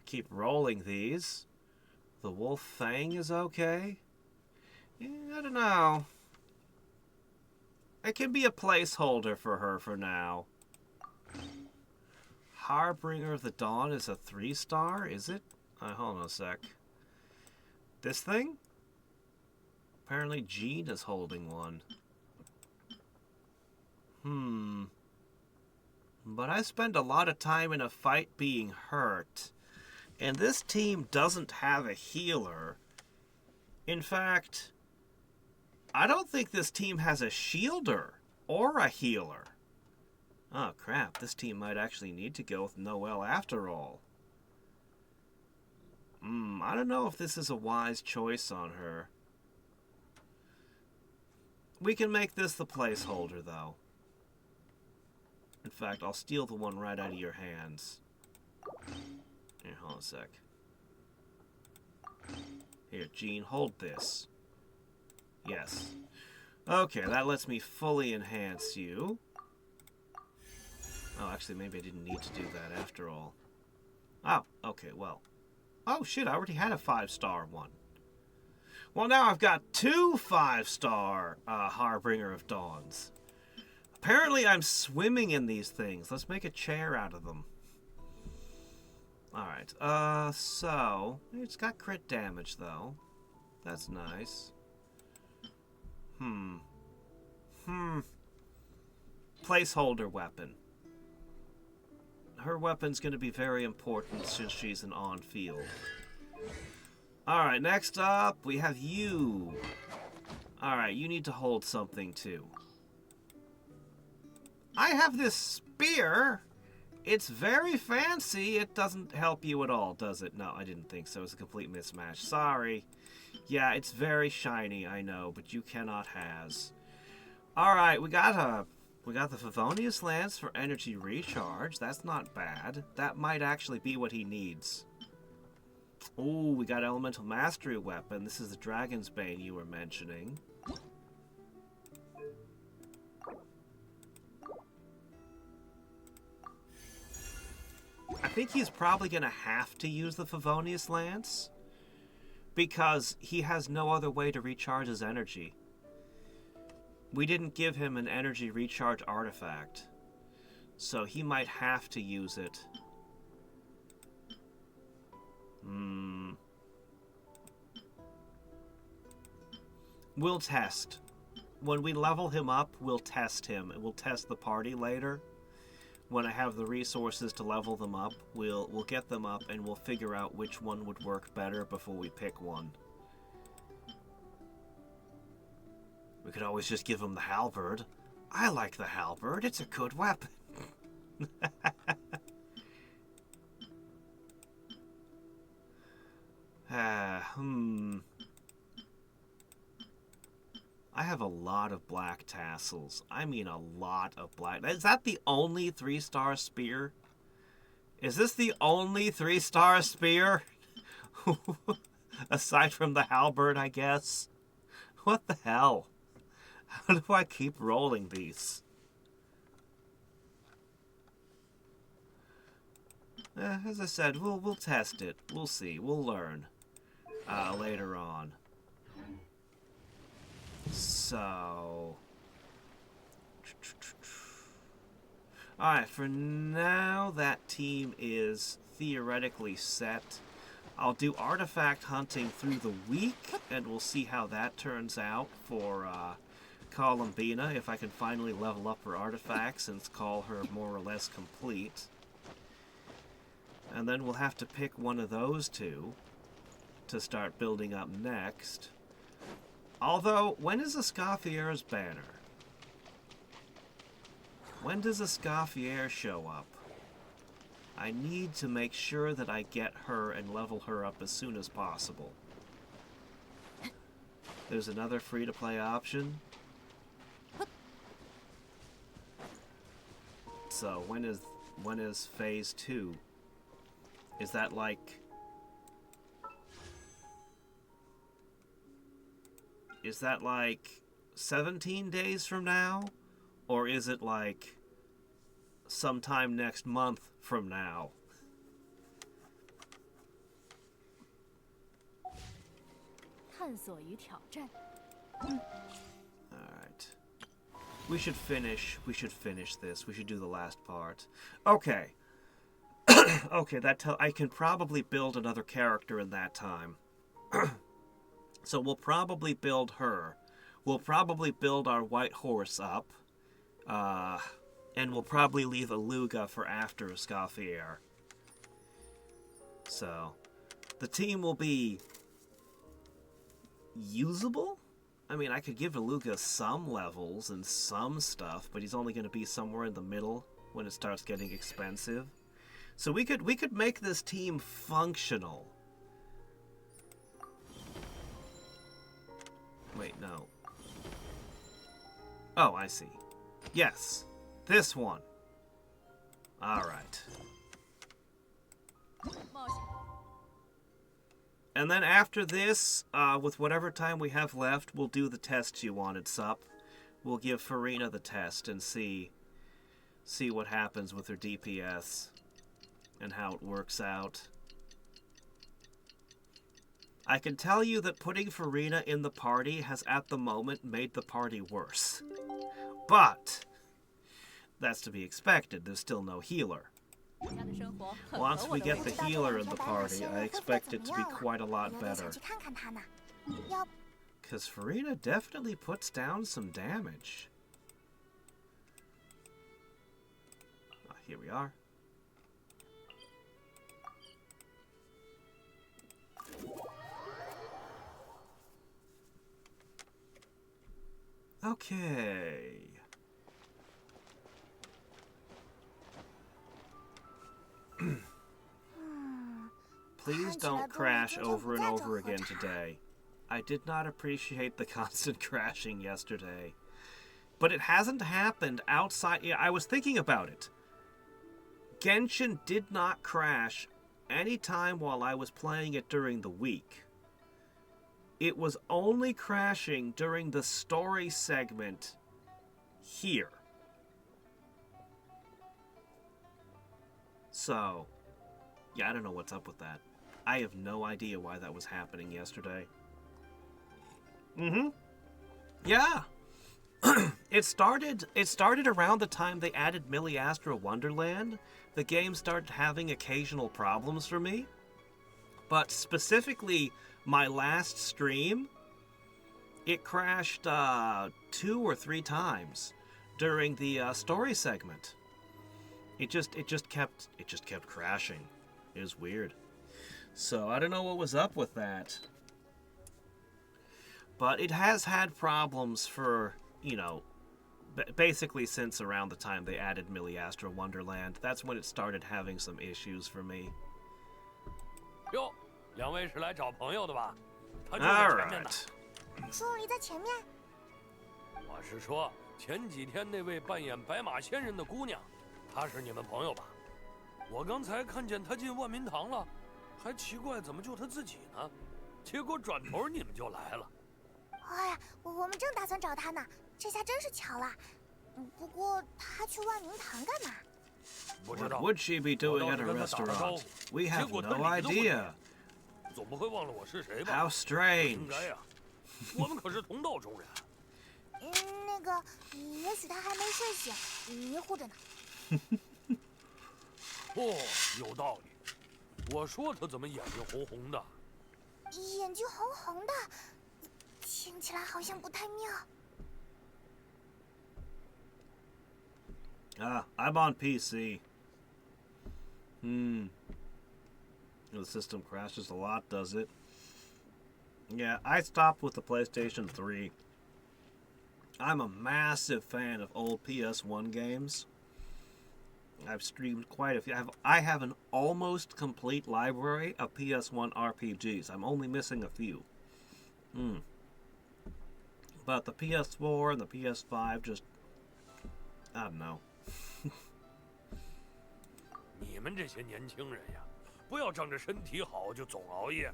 Keep rolling these. The Wolf Fang is okay. Yeah, I don't know. It can be a placeholder for her for now. Harbinger of the Dawn is a 3-star, is it? Hold on a sec. This thing? Apparently Jean is holding one. But I spend a lot of time in a fight being hurt. And this team doesn't have a healer. In fact, I don't think this team has a shielder or a healer. Oh crap, this team might actually need to go with Noelle after all. I don't know if this is a wise choice on her. We can make this the placeholder, though. In fact, I'll steal the one right out of your hands. Here, hold on a sec. Here, Jean, hold this. Yes. Okay, that lets me fully enhance you. Oh, actually, maybe I didn't need to do that after all. Oh, okay, well. Oh, shit, I already had a 5-star one. Well, now I've got 2 5-star Harbinger of Dawns. Apparently, I'm swimming in these things. Let's make a chair out of them. Alright, so... It's got crit damage, though. That's nice. Placeholder weapon. Her weapon's going to be very important since she's an on-field. Alright, next up, we have you. Alright, you need to hold something, too. I have this spear. It's very fancy. It doesn't help you at all, does it? No, I didn't think so. It's a complete mismatch. Sorry. Yeah, it's very shiny, I know, but you cannot has. Alright, we got the Favonius Lance for energy recharge. That's not bad. That might actually be what he needs. Ooh, we got Elemental Mastery Weapon. This is the Dragon's Bane you were mentioning. I think he's probably going to have to use the Favonius Lance because he has no other way to recharge his energy. We didn't give him an energy recharge artifact, so he might have to use it. We'll test. When we level him up, we'll test him. We'll test the party later. When I have the resources to level them up, we'll get them up and we'll figure out which one would work better before we pick one. We could always just give him the halberd. I like the halberd. It's a good weapon. I have a lot of black tassels. I mean a lot of black. Is that the only 3-star spear? Is this the only 3-star spear? Aside from the halberd, I guess. What the hell? How do I keep rolling these? As I said, we'll test it. We'll see. We'll learn later on. So... Alright, for now, that team is theoretically set. I'll do artifact hunting through the week, and we'll see how that turns out for Columbina, if I can finally level up her artifacts and call her more or less complete. And then we'll have to pick one of those two to start building up next. Although, when is Escoffier's banner? When does Escoffier show up? I need to make sure that I get her and level her up as soon as possible. There's another free-to-play option. So, when is phase 2? Is that like... Is that like 17 days from now? Or is it like sometime next month from now? Alright. We should finish this. We should do the last part. Okay. Okay, I can probably build another character in that time. So we'll probably build her. We'll probably build our white horse up. And we'll probably leave a Luga for after Escoffier. So, the team will be usable? I mean, I could give Luga some levels and some stuff, but he's only going to be somewhere in the middle when it starts getting expensive. So we could make this team functional. Wait, no. Oh, I see. Yes. This one. Alright. 冒险。 And then after this, with whatever time we have left, we'll do the test you wanted, Sup. We'll give Farina the test and see what happens with her DPS and how it works out. I can tell you that putting Farina in the party has at the moment made the party worse. But that's to be expected. There's still no healer. 家的生活很 Once 合我 we 的 get 胃 the 不知道这 healer 两 in the 条白马 party, 仙 I 恢复得 expect 怎 it 么 to be 样啊？ quite a lot 有点 better. 想去看看他呢。要 Because Farina definitely puts down some damage. Here we are. Okay. Please don't crash over and over again today. I did not appreciate the constant crashing yesterday. But it hasn't happened outside. Yeah, I was thinking about it. Genshin did not crash any time while I was playing it during the week. It was only crashing during the story segment here. So, yeah, I don't know what's up with that. I have no idea why that was happening yesterday. Yeah. It started around the time they added Milliastra Wonderland. The game started having occasional problems for me. But specifically, my last stream, it crashed 2 or 3 times during the story segment. It just kept crashing. It was weird. So I don't know what was up with that. But it has had problems for, you know, basically since around the time they added Milliastra Wonderland. That's when it started having some issues for me. 哟，两位是来找朋友的吧？他就在前面呢。 Alright. 舒离在前面。我是说，前几天那位扮演白马仙人的姑娘，她是你们朋友吧？我刚才看见她进万民堂了，还奇怪怎么就她自己呢？结果转头你们就来了。 哎呀，我们正打算找他呢，这下真是巧了。不过他去万明堂干嘛？ 不知 What 道， would she be 我 doing 倒 at 是 a 跟她打了招 restaurant? 呼， We 结 have 果 no 她理都不理 idea. 总不会忘了我是谁吧？ How 应 strange. 该呀，我们可是同道中人。那个，也许他还没睡醒，迷糊着呢。哦，有道理。我说他怎么眼睛红红的？眼睛红红的，听起来好像不太妙。 I'm on PC. The system crashes a lot, does it? Yeah, I stopped with the PlayStation 3. I'm a massive fan of old PS1 games. I've streamed quite a few. I have an almost complete library of PS1 RPGs. I'm only missing a few. But the PS4 and the PS5 just... I don't know. 你们这些年轻人呀，不要仗着身体好就总熬夜。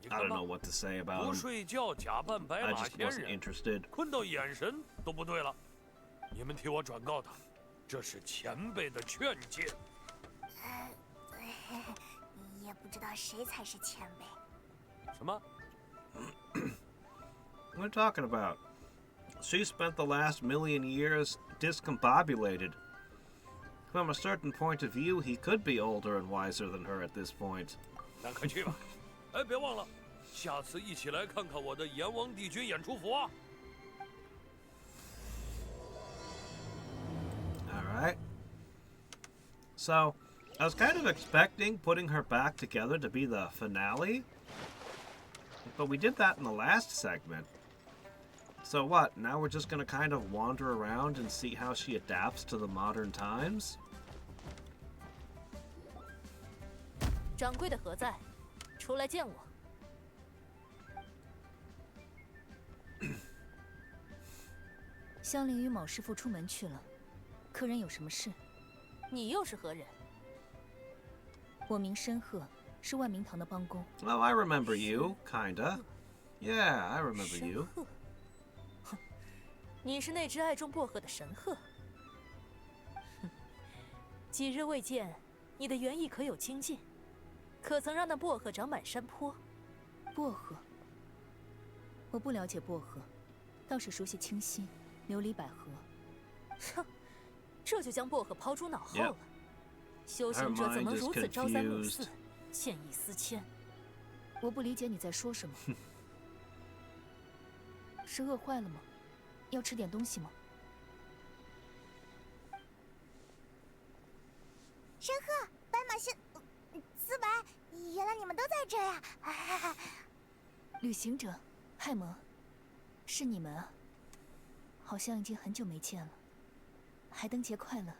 你 I 看 don't 吧 know，what to say about 不 them. 睡觉假扮白 I 马 just 仙 wasn't 人， interested. 困到眼神都不对了。你们替我转告他，这是前辈的劝诫。也不知道谁才是前辈。什么？ What are you talking about? She spent the last million years discombobulated. From a certain point of view, he could be older and wiser than her at this point. 那快去吧。哎，别忘了，下次一起来看看我的阎王帝君演出服啊！ All right. So, I was kind of expecting putting her back together to be the finale, but we did that in the last segment. So what, now we're just gonna kind of wander around and see how she adapts to the modern times? 掌柜的何在？出来见我。香菱与某师傅出门去了，客人有什么事？你又是何人？我名申鹤，是万明堂的帮工。Oh, I remember you, kinda. Yeah, I remember 神 you. 鹤。哼，你是那只爱种薄荷的神鹤。哼，几日未见，你的园艺可有精进？可曾让那薄荷长满山坡？薄荷，我不了解薄荷，倒是熟悉清新、琉璃、百合。哼，这就将薄荷抛诸脑后 Yep. 了。修行者怎能如此朝三暮四、见异思迁？我不理解你在说什么。是饿坏了吗？要吃点东西吗？申鹤、白马仙、思白，原来你们都在这呀！旅行者，亥魔，是你们啊！好像已经很久没见了。海灯节快乐。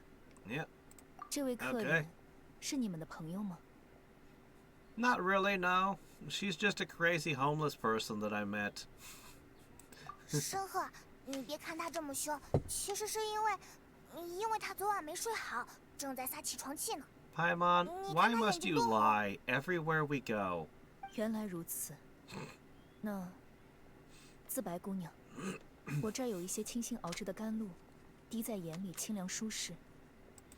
Yep. 这位客人是你们的朋友吗？ Not really, no. She's just a crazy homeless person that I met. 申鹤，你别看他这么凶，其实是因为他昨晚没睡好，正在撒起床气呢。Paimon, why must you lie everywhere we go? 原来如此。那，自白姑娘，我这儿有一些清新熬制的甘露，滴在眼里清凉舒适。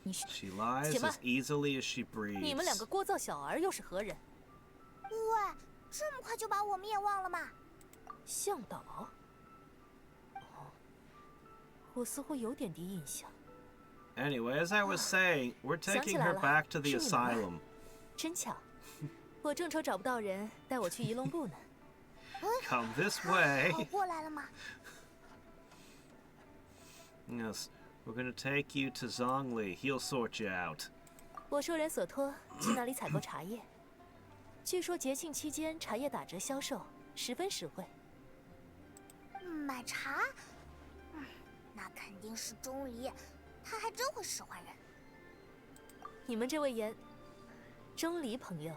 She lies 且慢 as easily as she breathes. 你们两个聒噪小儿又是何人？喂，这么快就把我灭忘了吗？向导。哦，我似乎有点滴印象。 Anyway, as I was saying, we're 想 taking 起来 her 了， back to 是 the 你们啊 asylum. 真巧，我正愁找不到人带我去仪龙部呢。 Come this way. 跑过来了吗？ Yes, we're gonna take you to Zhongli. He'll sort you out. 我受人所托去那里采购茶叶，据说节庆期间茶叶打折销售，十分实惠。买茶？那肯定是钟离，他还真会使唤人。你们这位钟离朋友，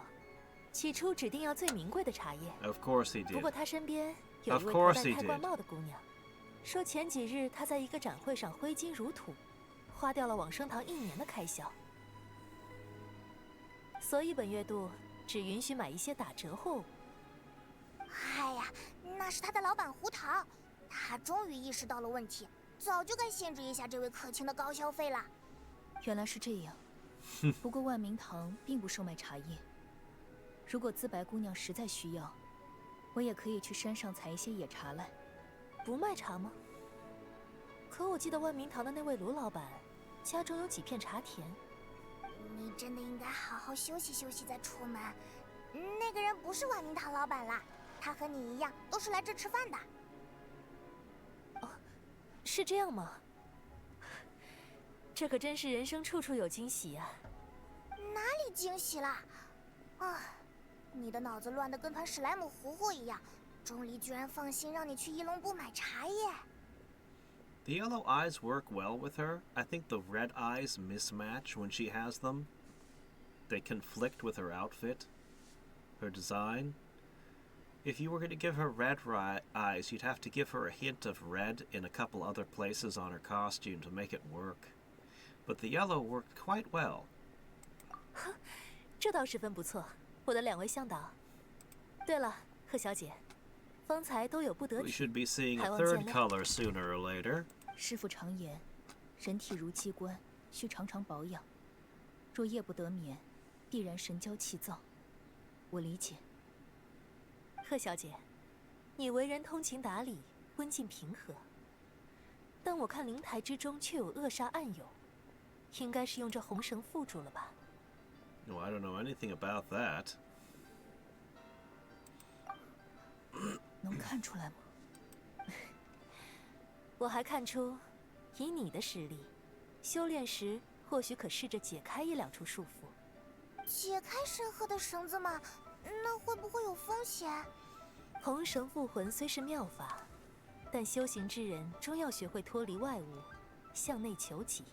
起初指定要最名贵的茶叶， Of course he 不过 did. 他身边有一 Of 位 course 头 he 戴太冠 did. 帽的姑娘，说前几日她在一个展会上挥金如土，花掉了往生堂1年的开销，所以本月度只允许买一些打折货物。哎呀，那是他的老板胡桃，他终于意识到了问题，早就该限制一下这位可亲的高消费啦。原来是这样。不过万明堂并不售卖茶叶。如果自白姑娘实在需要，我也可以去山上采一些野茶来。不卖茶吗？可我记得万明堂的那位卢老板，家中有几片茶田。你真的应该好好休息休息再出门。那个人不是万明堂老板啦，他和你一样都是来这吃饭的。是这样吗？这可真是人生处处有惊喜呀！哪里惊喜啦？啊，你的脑子乱得跟团史莱姆糊糊一样。钟离居然放心让你去仪龙部买茶叶。The yellow eyes work well with her. I think the red eyes mismatch when she has them. They conflict with her outfit, her design. If you were going to give her red eyes, you'd have to give her a hint of red in a couple other places on her costume to make it work. But the yellow worked quite well. 这倒十分不错，我的2位向导。对了，贺小姐，方才都有不得 We 体， should be seeing a 还望 third 见谅。 color sooner or later. 师傅常言，人体如机关，需常常保养。若夜不得眠，必然神焦气躁。我理解。贺小姐，你为人通情达理，温静平和，但我看灵台之中却有扼杀暗涌，应该是用这红绳缚住了吧？ No, I don't know anything about that. 能看出来吗？我还看出，以你的实力，修炼时或许可试着解开一两处束缚。解开深壑的绳子吗？那会不会有风险？红绳附魂虽是妙法，但修行之人终要学会脱离外物，向内求己。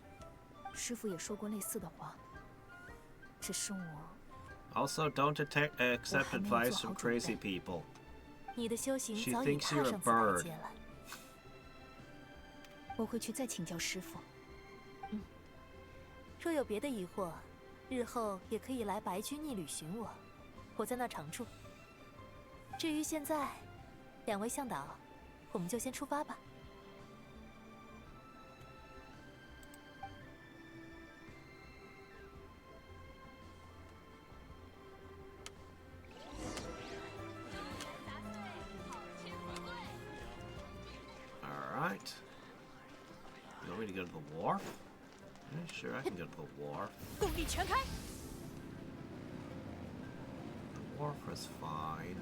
师傅也说过类似的话，只是我 Also, don't accept advice from crazy people. 你的修行 She 早已 thinks 踏 you're a 上此台 bird. 阶了。我会去再请教师傅。若有别的疑惑，日后也可以来白居逆旅寻我，我在那常住。至于现在，两位向导，我们就先出发吧。Alright. You want me to go to the wharf? Yeah, sure, I can go to the wharf. 动力全开！ The wharf is fine.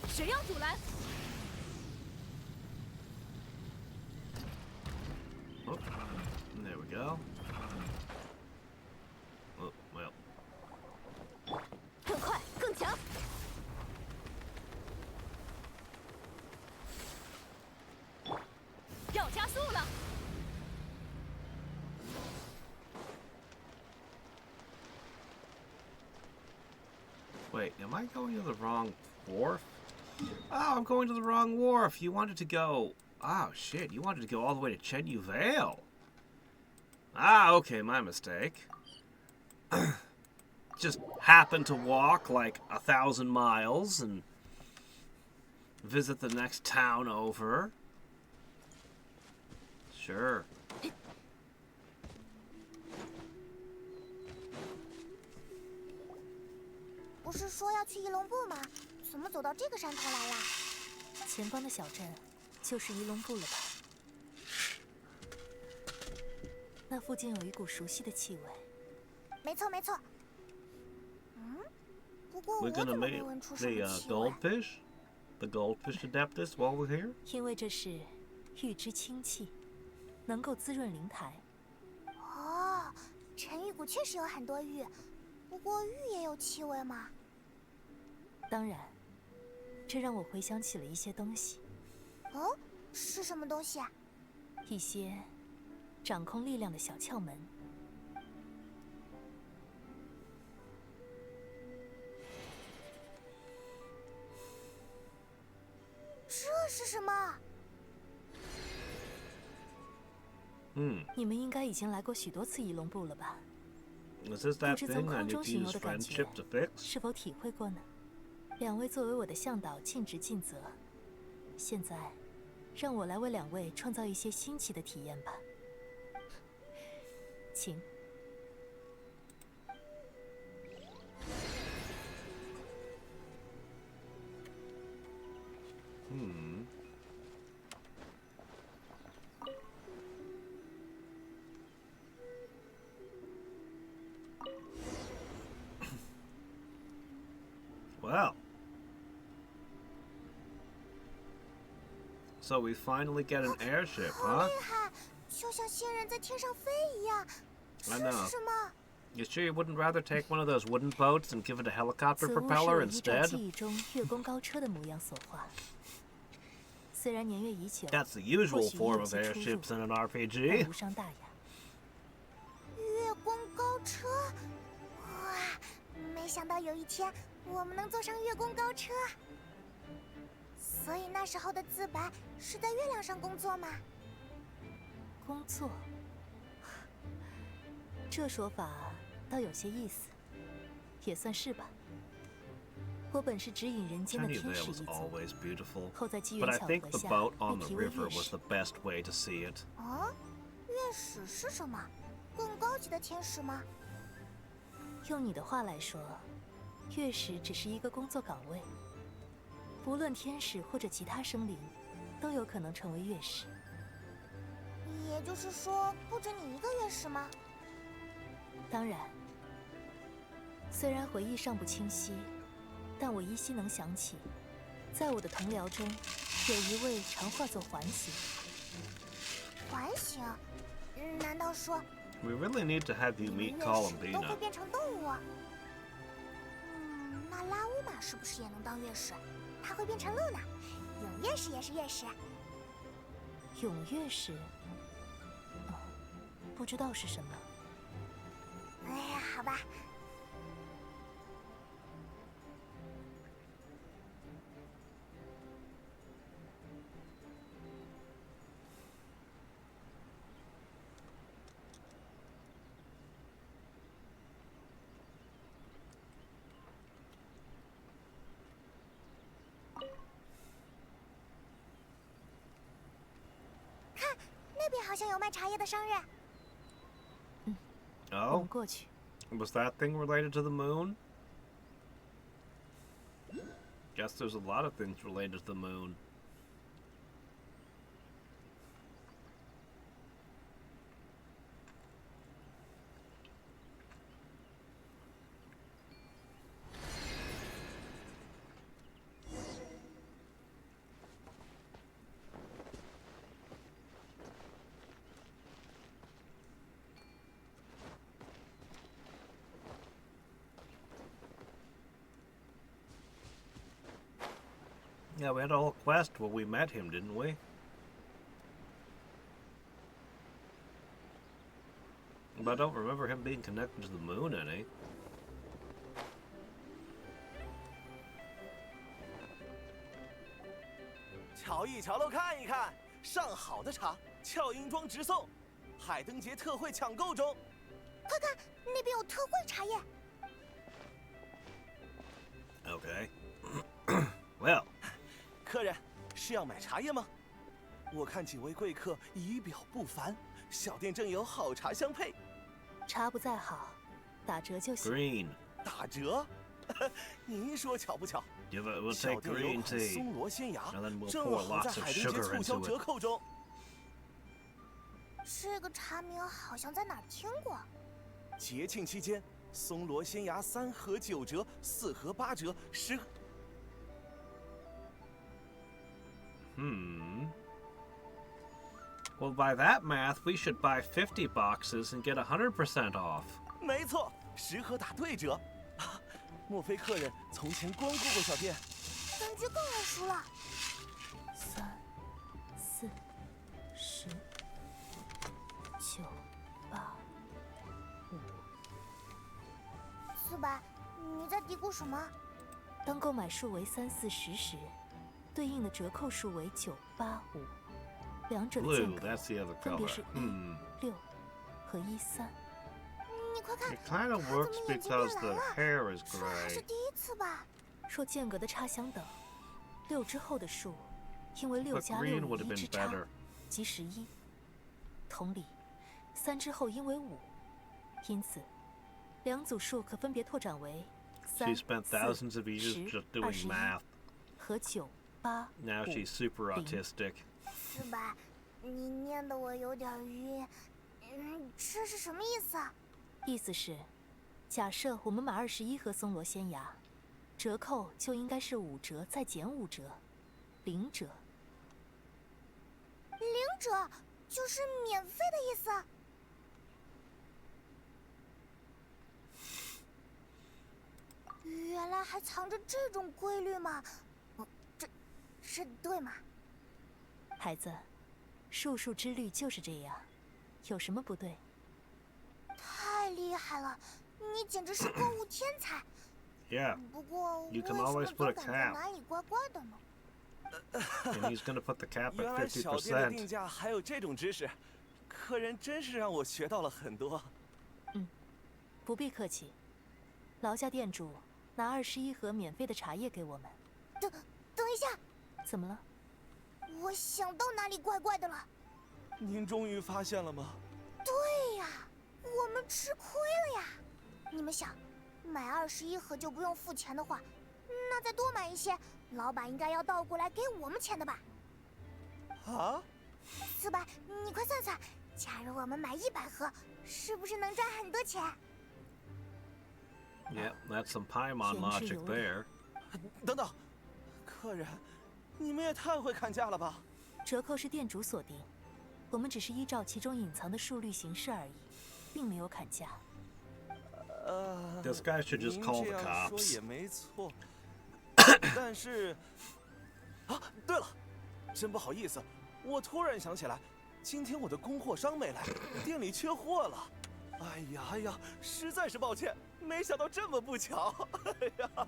谁要阻拦？ Oh, there we go. Oh, well. 更快，更强！要加速了！ Wait, am I going to the wrong wharf? Oh, I'm going to the wrong wharf. You wanted to go... Oh, shit. You wanted to go all the way to Chenyu Vale. Ah, okay, my mistake. Just happened to walk like 1,000 miles and visit the next town over. Sure. 不是说要去翼龙部吗？怎么走到这个山头来了？前方的小镇就是仪龙部了吧？那附近有一股熟悉的气味。没错没错。不过我 We're 怎 gonna 么 make 没闻出什 the 么气味？ goldfish? The goldfish adeptus while we're here? 因为这是玉之清气，能够滋润灵台。哦，陈玉谷确实有很多玉，不过玉也有气味吗？当然，这让我回想起了一些东西，哦，是什么东西啊？一些掌控力量的小窍门。这是什么？你们应该已经来过许多次仪龙部了吧？ Was this 不 that 知从 thing I 空 need 中 to 巡游 use 的感觉 friendship to fix? 是否体会过呢？两位作为我的向导，尽职尽责。现在，让我来为两位创造一些新奇的体验吧。请。Well. So we finally get an airship, 好 huh? 厉害，就像仙人在天上飞一样。 I 这 know. 是什么？ You sure you wouldn't rather take one of those wooden boats and give it a helicopter 此物是 propeller 我依照 instead? 记忆中月宫高车的模样所画。虽然年月已久， That's the usual 或许也 form 有 of 些出入 airships in an 但 RPG. 无伤大雅。月宫高车，哇！没想到有一天我们能坐上月宫高车。所以那时候的自白是在月亮上工作吗？工作，这说法倒有些意思，也算是吧。我本是指引人间的 Chenyu 天 Vale 使 was 一族， always beautiful, 后在机 but 缘 I 巧 think 合 the 下 boat 被 on the 提为 river 月 was 使 the。best way to see it. 啊，月使是什么？更高级的天使吗？用你的话来说，月使只是一个工作岗位，不论天使或者其他生灵，都有可能成为月使。也就是说，不止你一个月食吗？当然，虽然回忆尚不清晰，但我依稀能想起，在我的同僚中，有一位常化作环形。环形？难道说 We really need to have you 你 meet 们月食都会 Columbina. 变成动物？那拉乌马是不是也能当月食？它会变成露娜，永月食也是月食。永月食，不知道是什么。哎呀，好吧。看，那边好像有卖茶叶的商人。我 Oh, 们过去。 was that thing related to the moon? Guess there's a lot of things related to the moon. Yeah, we had a whole quest where we met him, didn't we? But I don't remember him being connected to the moon any. 瞧一瞧喽，看一看，上好的茶，俏英庄直送，海灯节特惠抢购中。快看，那边有特惠茶叶。 Okay. Well, 客人是要买茶叶吗？我看几位贵客仪表不凡，小店正有好茶相配，茶不在好，打折就行。 green. 打折。您说巧不巧？ We'll 小 take 店有 green 款 tea. 松萝仙芽， And then we'll 正 pour 好在 lots of 海灯节 sugar 促销 into 折 it. 扣中。这个茶名好像在哪儿听过。节庆期间，松萝仙芽3盒9折，4盒8折，10。 Well, by that math, we should buy 50 boxes and get 100% off. 没错，10盒打对折。啊，莫非客人从前光顾过小店？感觉更耳熟了。 3、4、10、9、8、5。四百，你在嘀咕什么？当购买数为3、4、10时，对应的折扣数为9、8、5，两者的 Blue, 间隔 that's the other 分别 color. 是6和13。你快看， It kind of 他怎 works 么眼睛变 because 蓝 the 了？ hair is 这还是 gray. 第一次吧？若间隔的差相等，6之后的数，因为6 But 加 green 6 would 与 have 1之 been 差 better. 即11。同理，3之后因为5，因此两组数可分别拓展为 She 3、 spent 4、 thousands of years 10、 just doing 21 math. 和9、8、 Now 5 she's super 0 autistic. 四百，你念得我有点晕。这是什么意思啊？意思是，假设我们买21盒松萝仙芽，折扣就应该是5折再减5折，0折。 0折就是免费的意思。原来还藏着这种规律吗？这对吗？孩子，术数之律就是这样，有什么不对？太厉害了，你简直是购物天才。 Yeah, 不过 You 为 can 什么 always 总 put a 感觉 cap. 哪里怪怪的呢？ and he's going to put the cap 原 at 来小店的定 50%. 价还有这种知识，客人真是让我学到了很多。不必客气。劳驾店主拿21盒免费的茶叶给我们。等一下，怎么了？我想到哪里怪怪的了。您终于发现了吗？对呀，我们吃亏了呀！你们想，买21盒就不用付钱的话，那再多买一些，老板应该要倒过来给我们钱的吧？啊？四百，你快算算，假如我们买100盒，是不是能赚很多钱？ Yep, that's some Paimon 天之 logic 有理。 there. 等等，客人，你们也太会看价了吧！折扣是店主锁定，我们只是依照其中隐藏的数率行事而已，并没有砍价。This guy should just 您 call 这 the 样说 cops. 也没错，但是，啊，对了，真不好意思，我突然想起来，今天我的供货商没来，店里缺货了。哎呀，实在是抱歉，没想到这么不巧。哎呀，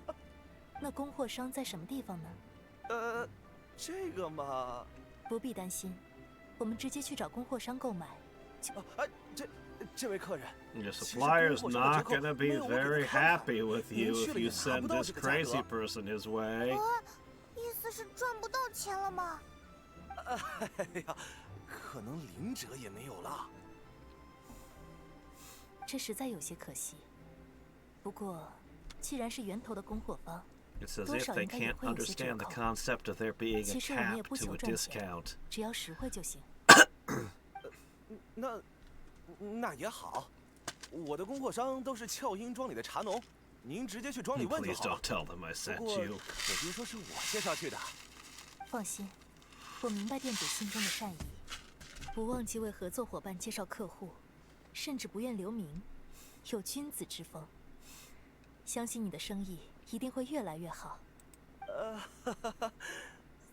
那供货商在什么地方呢？这个嘛，不必担心，我们直接去找供货商购买。哎，这位客人， Your supplier's not gonna be very happy with you if you send this crazy person his way. 意思是赚不到钱了吗？哎呀，可能0折也没有了。这实在有些可惜。不过，既然是源头的供货方， It's as 多 if 少 they 应该也 can't 会有些折 understand the 扣。 concept of there being a 其实我们也 cap 不 to 求 a 赚钱， discount. 只要实惠就行。那也好，我的供货商都是俏音庄里的茶农，您直接去庄里问就 Please 好了 don't。tell them I 不 sent 过， you. 我听说是我介绍去的。放心，我明白店主心中的善意，不忘记为合作伙伴介绍客户，甚至不愿留名，有君子之风。相信你的生意一定会越来越好。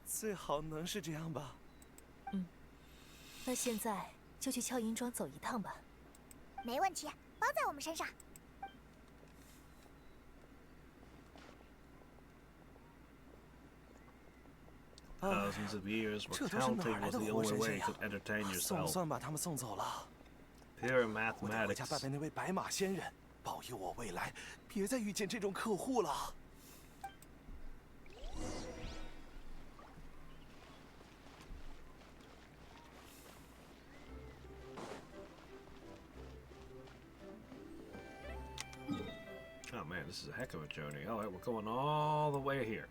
最好能是这样吧。那现在就去俏音庄走一趟吧。没问题，包在我们身上。 Thousands of years where 这都是哪 counting 来 was 的 the 活 only 神 way 仙 you 呀 could entertain 总 yourself. 算把他们送走了。 Pure 我得回家 mathematics. 拜拜那位白马仙人，保佑我未来别再遇见这种客户了。 Oh man, this is a heck of a journey. Alright, we're going all the way here.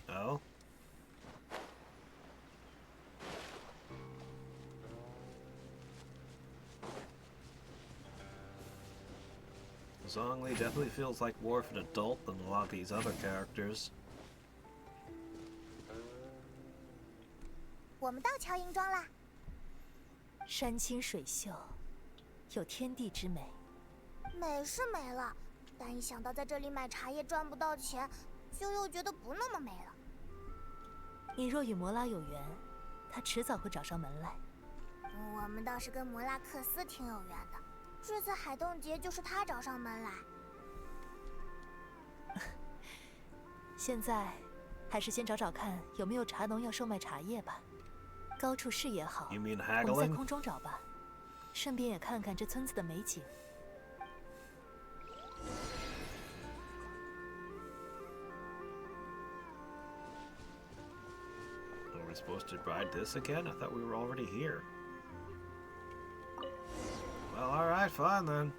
Oh? Zhongli definitely feels like more of an adult than a lot of these other characters. 我们到乔营庄啦。山清水秀，有天地之美。美是美了，但一想到在这里买茶叶赚不到钱，就又觉得不那么美了。你若与摩拉有缘，他迟早会找上门来。我们倒是跟摩拉克斯挺有缘的，这次海洞节就是他找上门来。现在，还是先找找看有没有茶农要售卖茶叶吧。高处视野好， You mean 我们在 haggling? 空中找吧，顺便也看看这村子的美景。 Are we supposed to ride this again? I thought we were already here. Well, alright, fine then.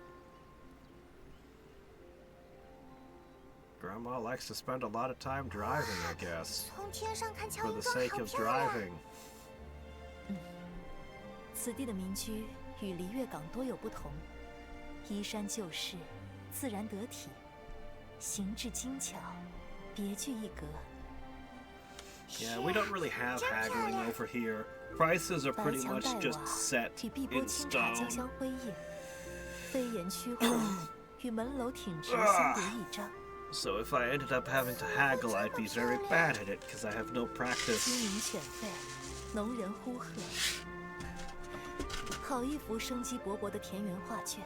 Grandma likes to spend a lot of time driving, I guess. 从天上看乔 For 营 the 庄 sake 好 of 漂亮。 driving. 此地的民居与璃月港多有不同，依山就势，自然得体，形制精巧，别具一格。 Yeah, we don't really have haggling over here. Prices are 白 pretty 墙 much 黛 just 瓦 set 与碧波 in 清茶交 stone. 相辉映，飞檐曲回与门楼挺直相得益彰。 So if I ended up having to haggle, I'd be very bad at it because I have no 鸡 practice. 鸣犬吠，农人呼喝，好一幅生机勃勃的田园画卷。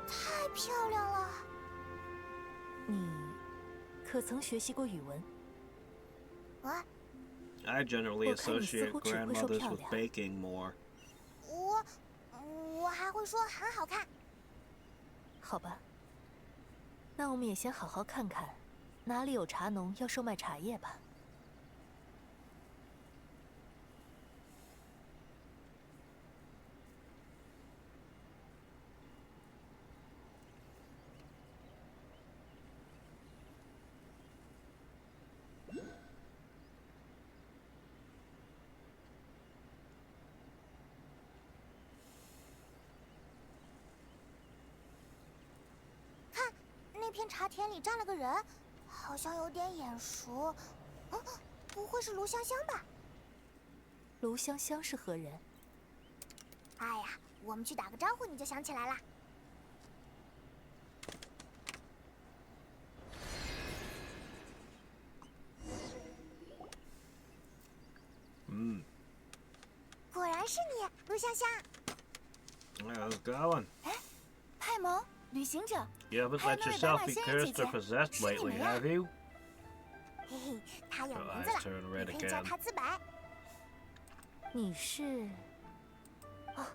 太漂亮了。你可曾学习过语文？ 啊， I generally 我看你似 associate 乎只会说 grandmothers 漂 with 亮。 baking more. 我还会说很好看。好吧，那我们也先好好看看，哪里有茶农要售卖茶叶吧。片茶田里站了个人，好像有点眼熟。不会是卢香香吧？卢香香是何人？哎呀，我们去打个招呼，你就想起来了。果然是你，卢香香。 How's it going? 派蒙，旅行者， You haven't 还有 let 那位白 yourself 马 be 仙人姐 cursed 姐 or possessed 是你 lately, 们呀？ have you? 嘿嘿，他有 Her 名字 eyes 了， turn 你 red 可以叫 again. 他自白。你是？哦，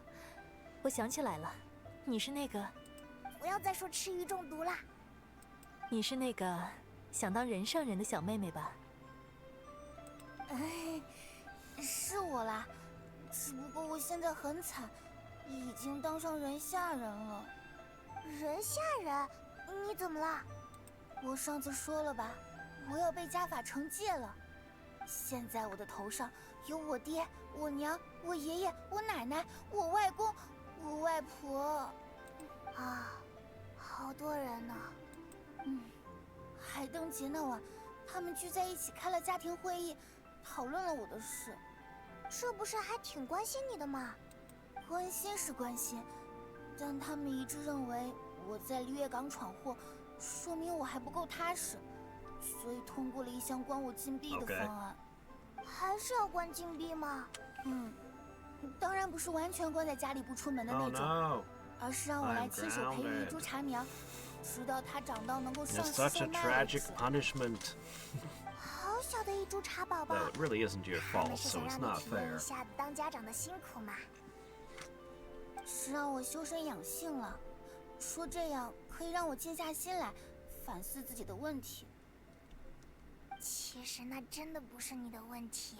我想起来了，你是那个，不要再说吃鱼中毒了。你是那个想当人上人的小妹妹吧？哎，是我啦，只不过我现在很惨，已经当上人下人了。人下人？你怎么了？我上次说了吧，我要被家法惩戒了。现在我的头上有我爹、我娘、我爷爷、我奶奶、我外公、我外婆。啊，好多人呢。海灯节那晚，他们聚在一起开了家庭会议，讨论了我的事。这不是还挺关心你的吗？关心是关心，但他们一致认为我在绿叶港闯祸，说明我还不够踏实，所以通过了一项关我禁闭的 OK 方案。还是要关禁闭吗？当然不是完全关在家里不出门的 Oh 那种， no. 而是让我来 I'm 亲手培育一株 grounded. 茶苗，直到它长到能够上 It's 市 such 售 a 卖为 tragic 止。 punishment. 好小的一株茶宝宝 Though，it really isn't your 他 fault, 们是 so 想 it's 让 not 你体验 fair. 一下当家长的辛苦嘛。是让我修身养性了，说这样可以让我静下心来反思自己的问题。其实那真的不是你的问题。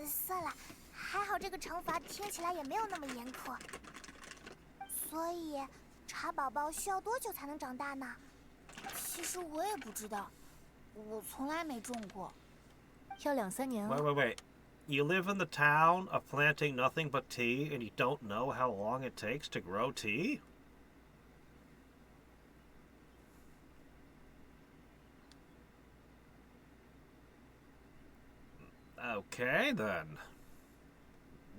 算了，还好这个惩罚听起来也没有那么严苛。所以，茶宝宝需要多久才能长大呢？其实我也不知道，我从来没种过。要2-3年 Wait, 哦。 wait, wait. You live in the town of planting nothing but tea, and you don't know how long it takes to grow tea? Okay, then.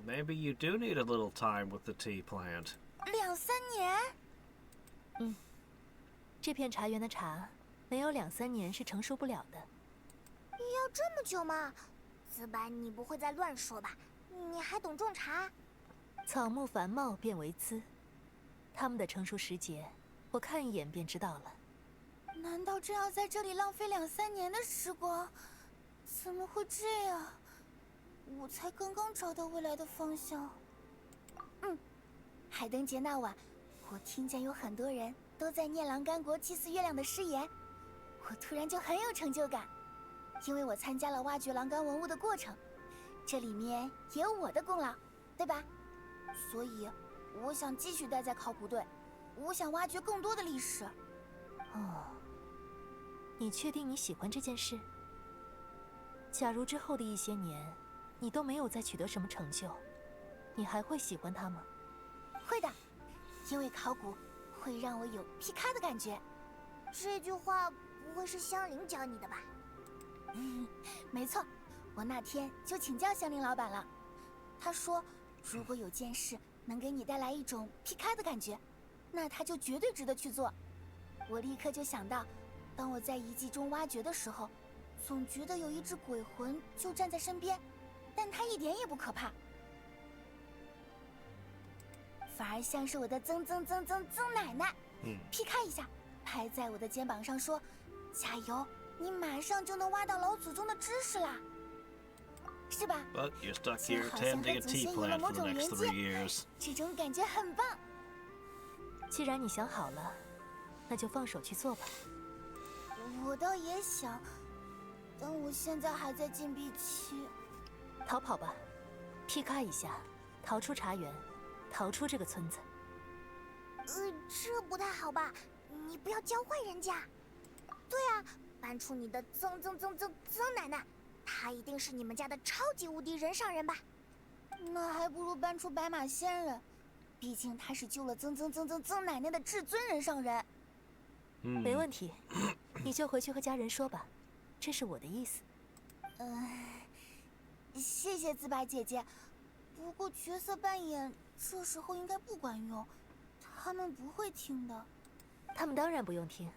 Maybe you do need a little time with the tea plant. 2-3年？这片茶园的茶，没有2-3年是成熟不了的。要这么久吗？子白，你不会再乱说吧？你还懂种茶？草木繁茂变为姿，它们的成熟时节，我看一眼便知道了。难道真要在这里浪费2-3年的时光？怎么会这样？我才刚刚找到未来的方向。海灯节那晚，我听见有很多人都在念栏杆国祭祀月亮的誓言，我突然就很有成就感，因为我参加了挖掘栏杆文物的过程，这里面也有我的功劳，对吧？所以，我想继续待在考古队，我想挖掘更多的历史。哦，你确定你喜欢这件事？假如之后的一些年，你都没有再取得什么成就，你还会喜欢它吗？会的，因为考古会让我有皮卡的感觉。这句话不会是香菱教你的吧？没错，我那天就请教香菱老板了。他说，如果有件事能给你带来一种皮卡的感觉，那它就绝对值得去做。我立刻就想到，当我在遗迹中挖掘的时候，总觉得有一只鬼魂就站在身边，但它一点也不可怕，反而像是我的曾奶奶，劈开一下，拍在我的肩膀上说：“加油，你马上就能挖到老祖宗的知识啦，是吧？” But you're stuck 就 here 好像 tending 和 a 祖 tea 先有了 plant 某 for the 种 next 连 3接， years. 这种感觉很棒。既然你想好了，那就放手去做吧。我倒也想，但我现在还在禁闭期。逃跑吧，劈开一下，逃出茶园，逃出这个村子。这不太好吧？你不要教坏人家。对啊，搬出你的曾奶奶，她一定是你们家的超级无敌人上人吧？那还不如搬出白马仙人，毕竟他是救了曾奶奶的至尊人上人。没问题，你就回去和家人说吧，这是我的意思。谢谢自白姐姐。不过角色扮演这时候应该不管用，他们不会听的。他们当然不用听，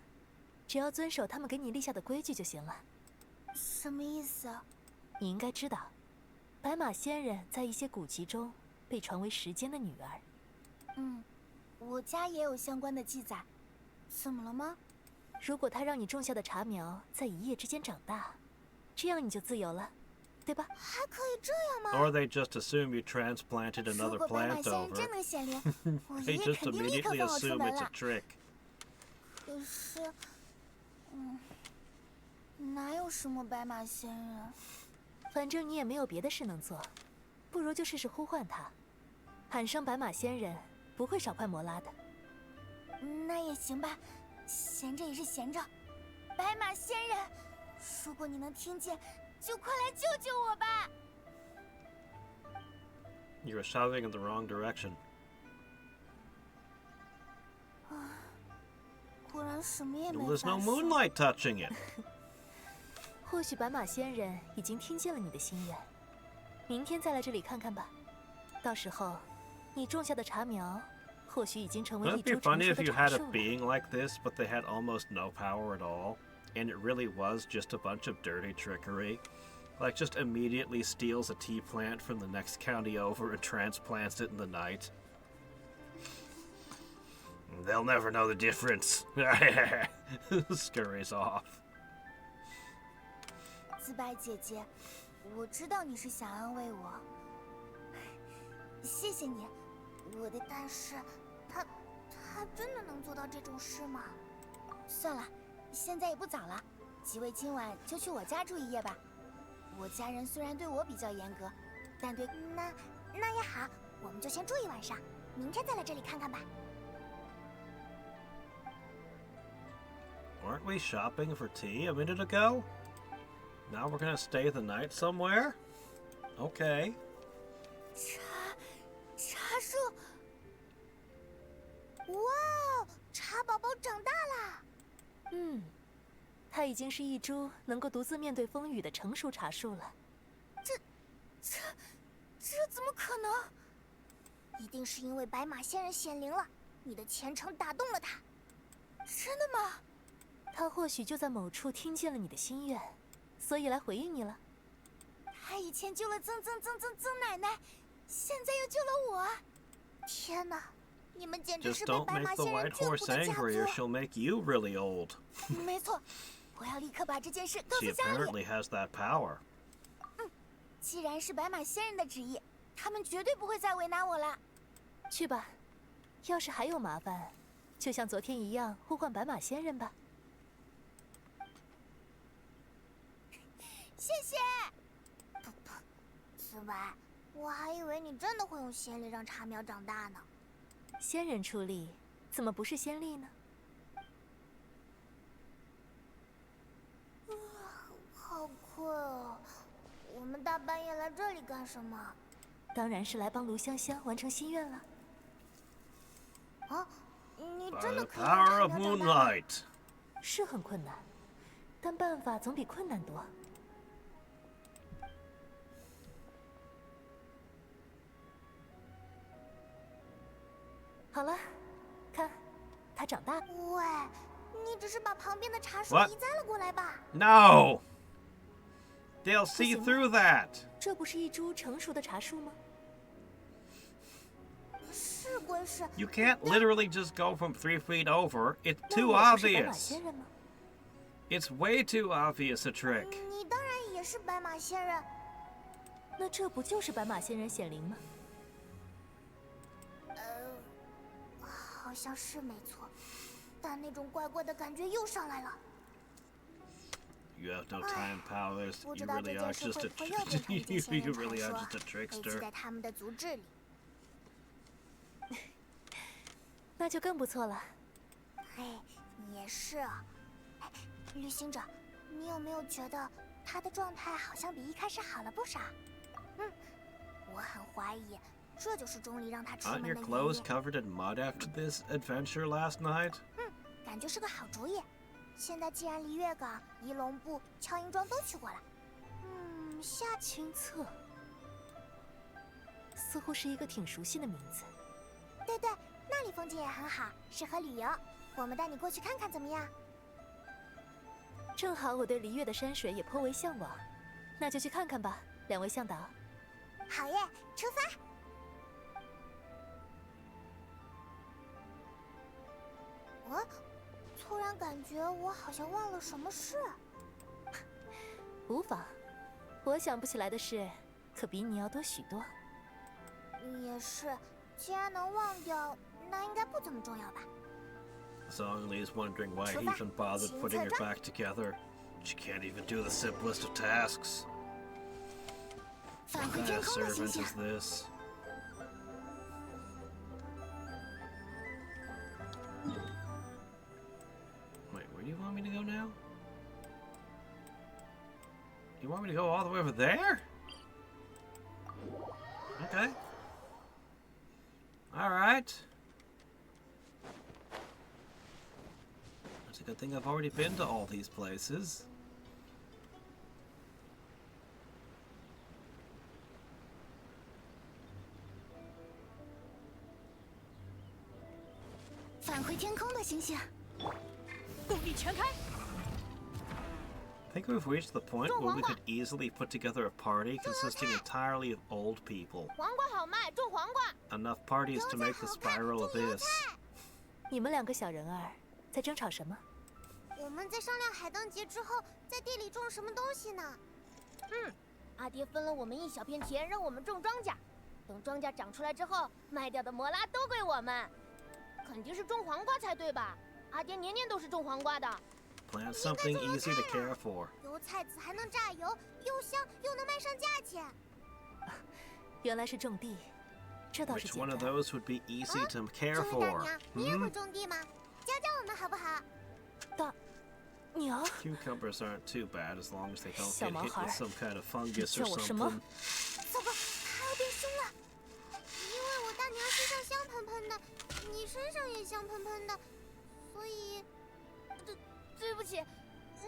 只要遵守他们给你立下的规矩就行了。什么意思啊？你应该知道，白马仙人在一些古籍中被传为时间的女儿。我家也有相关的记载。怎么了吗？如果他让你种下的茶苗在一夜之间长大，这样你就自由了，对吧？还可以这样吗？ Or they just assume you transplanted 如 another 果白马 plant 仙人 over. 真能显灵，我 They 爷爷 just 肯定立刻 immediately 放我出 assume 门 it's a 了。 trick. 可是，哪有什么白马仙人？反正你也没有别的事能做，不如就试试呼唤他，喊声白马仙人，不会少块摩拉的。那也行吧，闲着也是闲着。白马仙人，如果你能听见，就快来救救我吧！ You're shouting in the wrong direction. 果然什么也没 There's 发 no 生。 moonlight touching it. 或许白马仙人已经听见了你的心愿，明天再来这里看看吧。到时候，你种下的茶苗，或许已经成为 Wouldn't 一 it be 株成 funny 熟 if 的 you 茶 had 树 a 了。 being like this, but they had almost no power at all, and it really was just a bunch of dirty trickery? Like, just immediately steals a tea plant from the next county over and transplants it in the night. They'll never know the difference. Scurries off. 自白姐姐，我知道你是想安慰我，谢谢你。我的但是他真的能做到这种事吗？算了，现在也不早了，几位今晚就去我家住一夜吧。我家人虽然对我比较严格，但对……那也好，我们就先住一晚上，明天再来这里看看吧。 Weren't we shopping for tea a minute ago? Now we're gonna stay the night somewhere? Okay. 茶树，哇，茶宝宝长大啦！它已经是一株能够独自面对风雨的成熟茶树了。这怎么可能？一定是因为白马仙人显灵了，你的虔诚打动了他。真的吗？他或许就在某处听见了你的心愿，所以来回应你了。他以前救了曾奶奶，现在又救了我。天哪，你们简直 Just 是被 don't 白 make 马 the 仙人 white 眷顾 horse 的家 angry, or 族。 she'll make you really old. 没错，我要立刻把这件事告 She 诉家里。 apparently has that power. 既然是白马仙人的旨意，他们绝对不会再为难我了。去吧，要是还有麻烦，就像昨天一样呼唤白马仙人吧。 谢谢。此外，我还以为你真的会用仙力让茶苗长大呢。仙人出力，怎么不是仙力呢？好困哦！我们大半夜来这里干什么？当然是来帮卢香香完成心愿了。啊，你 By 真 the 的可以让 power 茶 of 苗长大吗？ moonlight. 是很困难，但办法总比困难多。好了，看，它长大了。喂，你只是把旁边的茶树 What？移栽了过来吧？ No! They'll see 行吗？ through that. 这不是一株成熟的茶树吗？是归是， You can't literally just go from 3 feet over. It's 那 too 我不是白马 obvious. 仙人吗？ It's way too obvious a trick. 你当然也是白马仙人。那这不就是白马仙人显灵吗？好像是没错，但那种怪怪的感觉又上来了。 You have no time powers. 不 You 知道这 really are 件事 just 会 a 不会又变成一件仙 you 人 really 传 are 说， just a 被记 trickster. 在他们的族志里。那就更不错了。嘿，也是啊。哎，旅行者，你有没有觉得他的状态好像比一开始好了不少？我很怀疑，这就是钟离让他出 Aren't 门 your 的原 clothes 因。 covered in mud after this adventure last night? 感感觉是个好主意。现在既然离月港、仪龙部、敲银庄都去过了，下清侧，似乎是一个挺熟悉的名字。对，那里风景也很好，适合旅游。我们带你过去看看怎么样？正好我对璃月的山水也颇为向往，那就去看看吧，两位向导。好耶，出发！突然感觉我好像忘了什么事。无妨，我想不起来的事，可比你要多许多。也是，既然能忘掉，那应该不怎么重要吧。Zhongli's wondering why he even bothered putting her back together. She can't even do the simplest of tasks. 返 What 回 kind 天 of 空的星 servant 星。 is this? Wait, where do you want me to go now? You want me to go all the way over there? Okay. Alright. It's a good thing I've already been to all these places. 返回天空的星星。动力全开！ I think we've reached the point where we could easily put together a party consisting entirely of old people. 黄瓜好卖，种黄瓜。 Enough parties to make the spiral abyss. 你们两个小人儿在争吵什么？我们在商量海灯节之后在地里种什么东西呢？阿爹分了我们一小片田，让我们种庄稼。等庄稼长出来之后，卖掉的摩拉都归我们。肯定是种黄瓜才对吧？阿爹年年都是种黄瓜的。 Plant something easy to care for. 油菜籽还能榨油，又香又能卖上价钱。原来是种地，这倒是 Which 简 one of 单。 those would be easy to care 这位大 for? 娘，你也会种地吗？教教我们好不好？大娘， Cucumbers aren't too bad as long as they don't get hit 小毛孩。 with some kind of fungus 叫 or 我什么？ something. 糟糕，它要变凶了！因为我大娘身上香喷喷的，你身上也香喷喷的，所以对不起，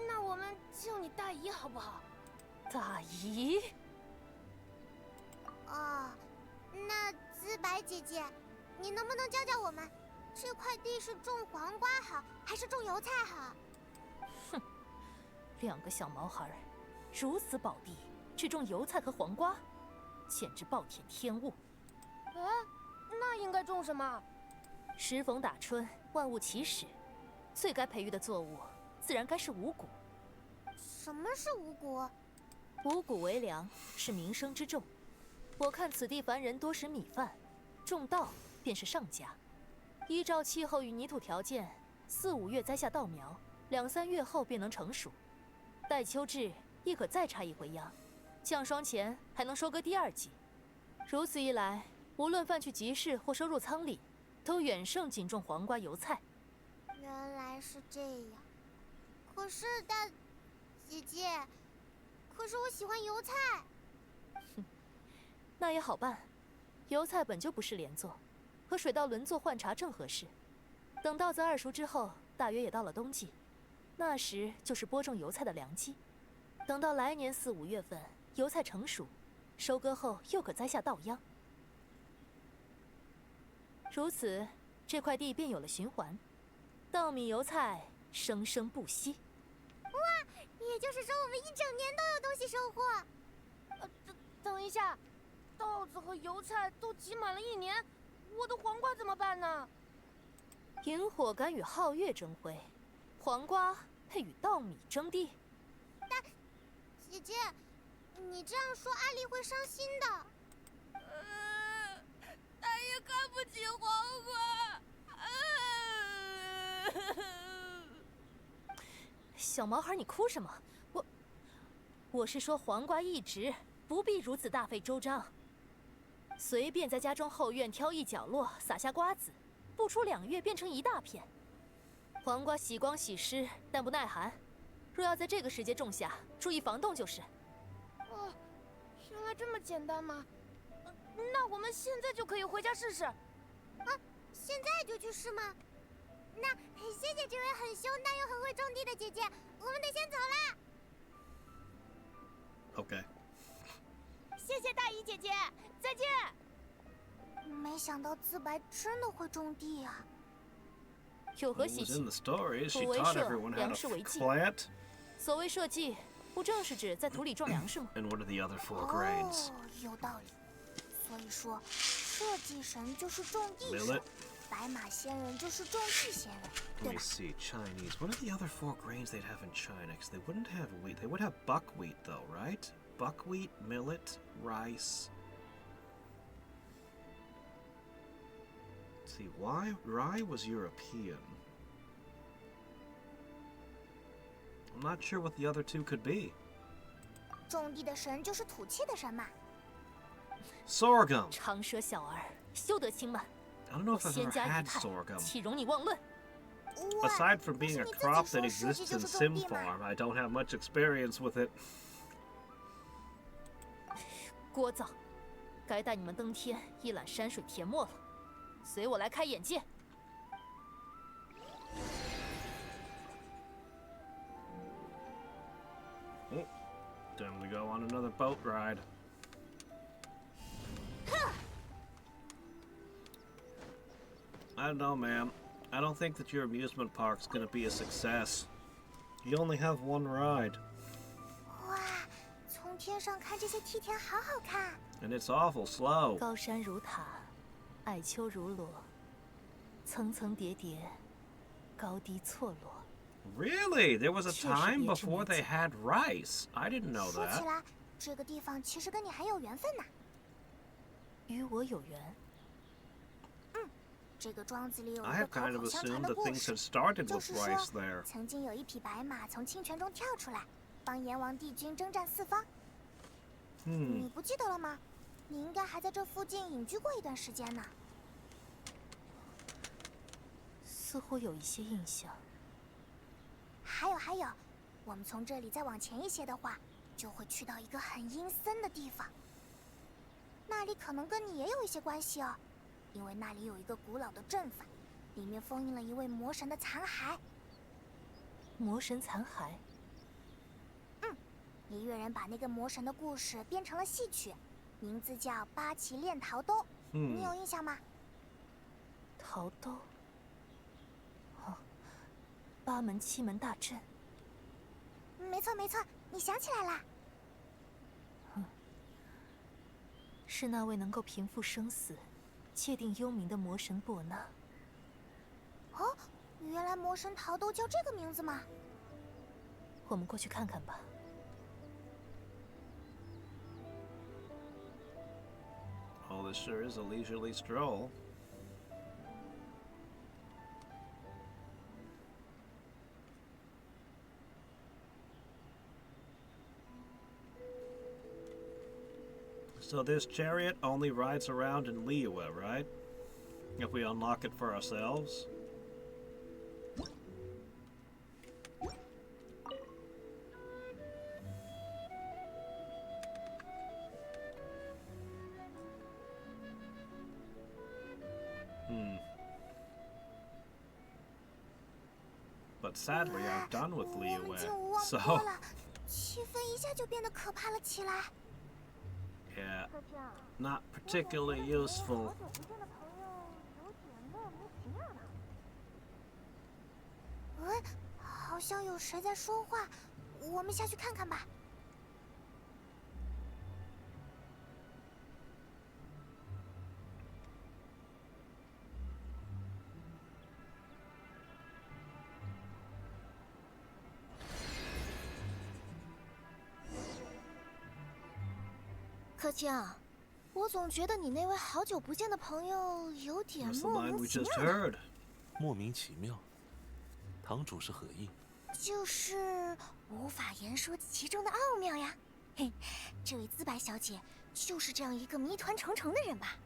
那我们叫你大姨好不好？大姨，哦，那资白姐姐，你能不能教教我们，这块地是种黄瓜好，还是种油菜好？两个小毛孩儿，如此宝地，只种油菜和黄瓜，简直暴殄天物。哎，那应该种什么？时逢打春，万物齐始，最该培育的作物，自然该是五谷。什么是五谷？五谷为粮，是民生之重。我看此地凡人多食米饭，种稻便是上佳。依照气候与泥土条件，4、5月栽下稻苗，2、3月后便能成熟。待秋至，亦可再插一回秧，降霜前还能收割第2季。如此一来，无论贩去集市或收入仓里，都远胜仅种黄瓜、油菜。原来是这样。可是大姐姐，可是我喜欢油菜。那也好办，油菜本就不是连作，和水稻轮作换茬正合适。等稻子2熟之后，大约也到了冬季，那时就是播种油菜的良机。等到来年4、5月份，油菜成熟，收割后又可栽下稻秧。如此，这块地便有了循环，稻米油菜生生不息。也就是说，我们一整年都有东西收获。等一下，稻子和油菜都积满了1年，我的黄瓜怎么办呢？萤火敢与皓月争辉，黄瓜配与稻米争地。姐姐，你这样说，阿丽会伤心的。大爷看不起黄瓜。小毛孩，你哭什么？我是说黄瓜一直不必如此大费周章，随便在家中后院挑一角落撒下瓜子，不出2月变成一大片。黄瓜喜光喜湿，但不耐寒，若要在这个时节种下，注意防冻就是。哦，原来这么简单吗？那我们现在就可以回家试试。现在就去试吗？那谢谢这位很凶但又很会种地的姐姐，我们得先走啦。 Okay. 谢谢大姨姐姐，再见。没想到自白真的会种地啊！有何 What 稀 was 奇 in？the story is she 不为 taught 社， everyone how 粮 to 食为技。 plant. 所谓社稷，不正是指在土里种粮食吗？ And what are the other 4 grains? 哦，有道理。所以说，设计神就是种地 Millet. 神，白马仙人就是种地仙人， Let 对 me 吧？ see. Chinese. What are the other 4 grains they'd have in China? 'Cause they wouldn't have wheat. They would have buckwheat, though, right? Buckwheat, millet, rice. Let's see, why rye was European? I'm not sure what the other 2 could be. 种地的神就是土气的神嘛。 Sorghum. 长舌小儿，休得轻慢！ I don't know 我 if I've 仙 ever 家 had 一派， sorghum. 岂容你妄论？哇， Aside from being a 可是你自己 crop 说 that 设计 exists 就 in 是种 Sim 地嘛。 Farm, I don't have much experience with it. 聒噪！该带你们登天一览山水田陌了。随我来开眼界。 Time to go on another boat ride. I don't know, ma'am. I don't think that your amusement park's gonna be a success. You only have 1 ride, 哇，从天上看这些梯田好好看。 and it's awful slow. 高山如塔，矮丘如罗，层层叠叠，高低错落。 Really? There was a 确实 time 别致 before 没 they 错。 had rice. I didn't know 说起 that. 来，这个地方其实跟你很有缘分呢。与我有缘，这个庄子里有 I 一 have 个口 kind of 口相传 assumed 的 that 故 things 事 had，started 就 with 是 rice 说 there. 曾经有一匹白马从清泉中跳出来，帮阎王帝君征战四方。你不记得了吗？你应该还在这附近隐居过一段时间呢。似乎有一些印象。还有，我们从这里再往前一些的话，就会去到一个很阴森的地方。那里可能跟你也有一些关系哦，因为那里有一个古老的阵法，里面封印了一位魔神的残骸。魔神残骸，音乐人把那个魔神的故事编成了戏曲，名字叫《八岐炼陶兜》，你有印象吗？陶兜。哦，八门七门大阵。没错，你想起来啦。是那位能够平复生死、界定幽冥的魔神伯纳。哦，原来魔神陶兜叫这个名字吗？我们过去看看吧。 Oh, this sure is a leisurely stroll. So this chariot only rides around in Liyue, right? If we unlock it for ourselves. But sadly, I'm done with 我 Liyue, 们进无望 so 坡了，气氛一下就变得可怕了起来。 yeah, not particularly useful. 喂，好像有谁在说话，我们下去看看吧。柯青，我总觉得你那位好久不见的朋友有点 That's the 莫 line 名 we 其 just 妙。 heard. 莫名其妙。堂主是何意？就是无法言说其中的奥妙呀。嘿，这位资白小姐就是这样一个谜团重重的人吧？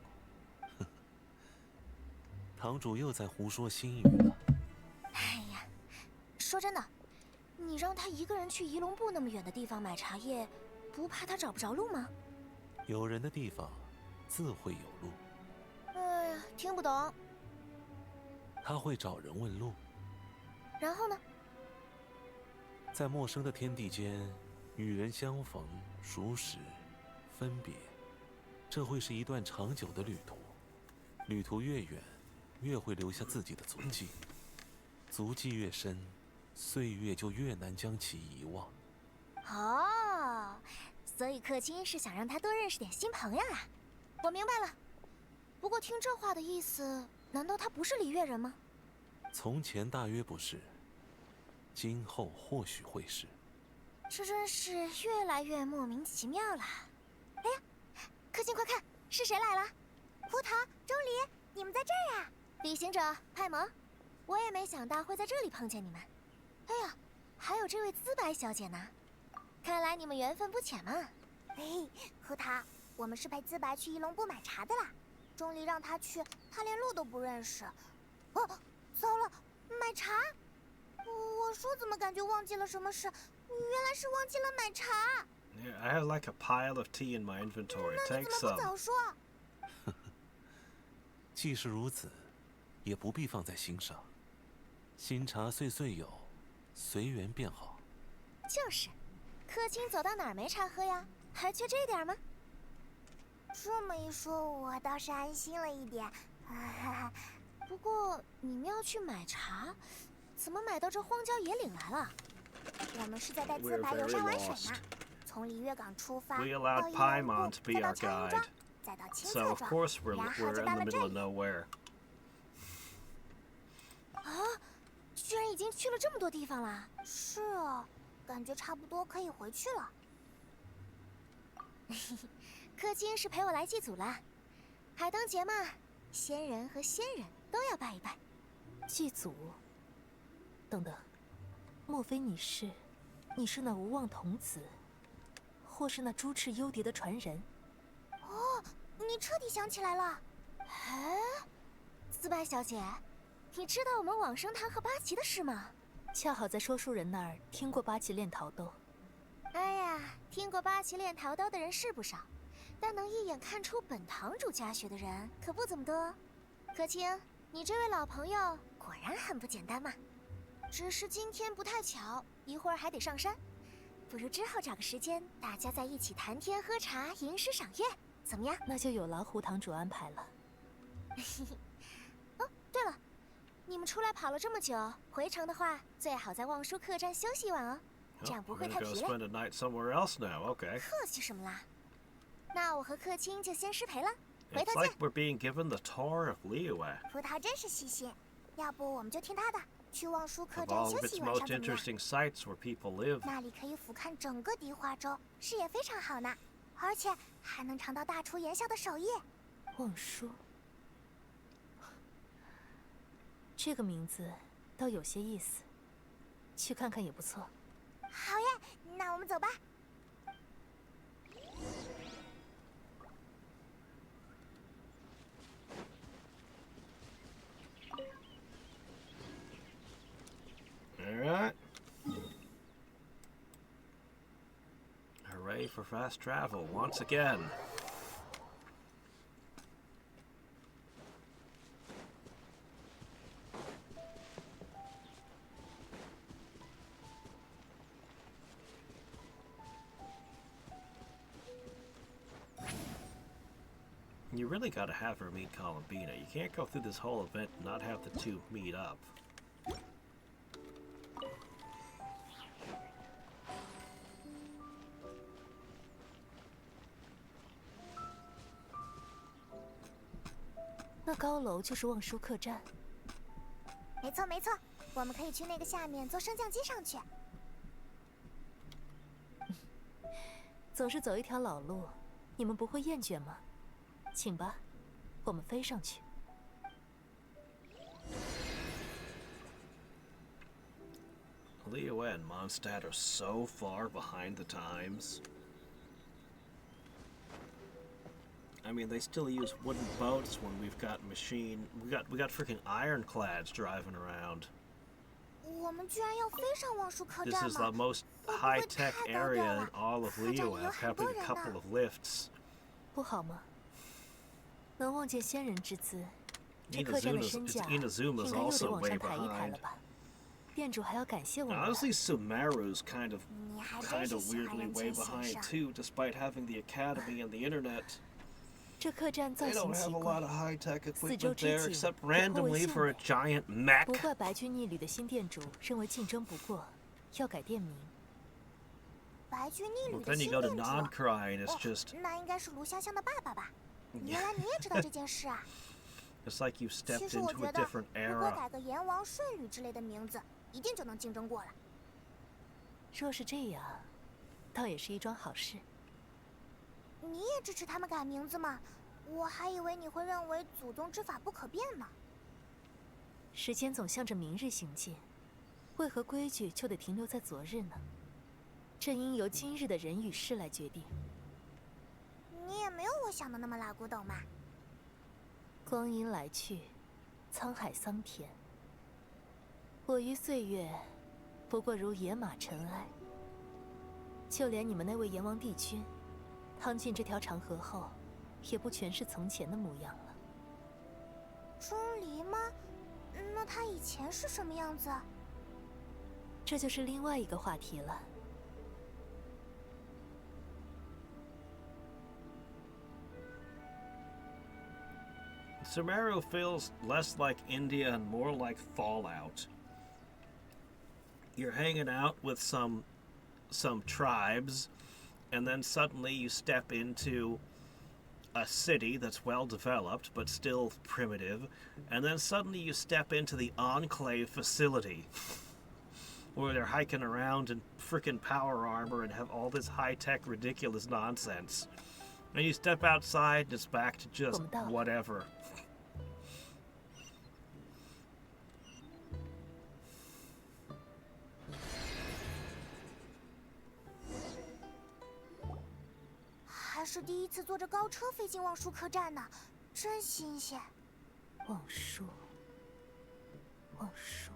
堂主又在胡说新语了。哎呀，说真的，你让她一个人去仪龙部那么远的地方买茶叶，不怕她找不着路吗？有人的地方，自会有路。哎呀，听不懂。他会找人问路。然后呢？在陌生的天地间，与人相逢、熟识、分别，这会是一段长久的旅途。旅途越远，越会留下自己的足迹。足迹越深，岁月就越难将其遗忘。哦，所以克钦是想让他多认识点新朋友啊。我明白了。不过听这话的意思，难道他不是璃月人吗？从前大约不是，今后或许会是。这真是越来越莫名其妙了。哎呀，克钦快看，是谁来了？胡桃、钟离，你们在这儿啊？旅行者派蒙，我也没想到会在这里碰见你们。哎呀，还有这位资白小姐呢，看来你们缘分不浅嘛。嘿，胡桃，我们是陪资白去翼龙部买茶的啦。钟离让他去，他连路都不认识。哦，糟了，买茶！我说怎么感觉忘记了什么事？原来是忘记了买茶。Yeah, I have like a pile of tea in my inventory. 那你 Take 怎么不 some. 早说？既是如此，也不必放在心上。新茶岁岁有，随缘便好。就是，克钦走到哪儿没茶喝呀？还缺这点吗？这么一说，我倒是安心了一点。不过你们要去买茶，怎么买到这荒郊野岭来了？我们是在带资 We're 白游 very 山玩水 lost. 呢。从璃月港出发， We 到 allowed 翼龙 Paimon 部， to be 再到 our 苍云庄 guide. 再到青 So 色 of 庄， course we're 然后 in 就 the 到了这 middle of 里。nowhere. 啊，居然已经去了这么多地方了。是啊，感觉差不多可以回去了。克钦是陪我来祭祖了，海灯节嘛，仙人和仙人都要拜一拜。祭祖？等等，莫非你是那无望童子，或是那朱赤幽蝶的传人？哦，你彻底想起来了。哎，资白小姐，你知道我们往生堂和八旗的事吗？恰好在说书人那儿听过八旗练桃豆。哎呀，听过八旗练桃刀的人是不少，但能一眼看出本堂主家学的人可不怎么多。可卿，你这位老朋友果然很不简单嘛。只是今天不太巧，一会儿还得上山，不如之后找个时间，大家在一起谈天喝茶，吟诗赏月，怎么样？那就有劳胡堂主安排了。哦，对了，你们出来跑了这么久，回城的话最好在望舒客栈休息一晚哦，这样不 We're 会 gonna 太 go 疲累。 spend a night somewhere else now. Okay. 客气什么啦？那我和客卿就先失陪了，回 It's 头 like 见。 we're being given the tour of Liyue. 葡萄真是细心，要不我们就听他的，去望舒客 Of 栈 all 休 of 息 its 一晚 most 上怎么样？ interesting sites where people live. 那里可以俯瞰整个迪化州，视野非常好呢，而且还能尝到大厨言笑的手艺。望舒，这个名字倒有些意思，去看看也不错。好耶，那我们走吧。Alright. Hooray for fast travel once again. You really gotta have her meet Columbina. You can't go through this whole event and not have the two meet up. 那高楼就是望舒客栈。没错没错，我们可以去那个下面坐升降机上去。总是走一条老路，你们不会厌倦吗？请吧，我们飞上去。 Liyue and Mondstadt are so far behind the times. I mean, they still use wooden boats when we've got we got freaking ironclads driving around. 我们居然要飞上望舒客 This 栈 is the 吗？ most high-tech area in all of Liyue, having a couple of lifts. 不好吗？能望见仙人之姿，这客栈的身价应该又得往上抬一抬了吧？店主还要感谢我们呢。 Honestly, Sumeru's kind of 你还真是喜欢 weirdly 人 way 前行 behind 上。 too, despite having the academy and the internet. 这客栈造 They 型 don't 奇 have a 怪 lot，of high-tech 四周 equipment 之 there 景 except 有颇为 randomly 性 for a 美。 giant 不 mech. 怪白居逆旅的新店主认为竞争不过，要改店名。白居逆 Well, 旅的 then 新 you go to 店主。 Nodcry and it's 哦 just 那应该是卢香香的爸爸吧？原来你也知道这件事啊！ it's like you 其 stepped 实我 into 觉 a 得， different 如果 era. 改个阎王顺旅之类的名字，一定就能竞争过了。 若是这样，倒也是一桩好事。你也支持他们改名字吗？我还以为你会认为祖宗之法不可变呢。时间总向着明日行进，为何规矩就得停留在昨日呢？这应由今日的人与事来决定。你也没有我想的那么拉古斗嘛。光阴来去，沧海桑田。我于岁月，不过如野马尘埃。就连你们那位阎王帝君，趟进这条长河后，也不全是从前的模样了。钟离吗？那他以前是什么样子？这就是另外一个话题了。 Sumeru feels less like India and more like Fallout. You're hanging out with some tribes, and then suddenly you step into a city that's well developed but still primitive, and then suddenly you step into the Enclave facility where they're hiking around in frickin' power armor and have all this high-tech ridiculous nonsense. And you step outside and it's back to just whatever. “还是第一次坐着高车飞进望舒客栈呢，真新鲜。望舒，望舒，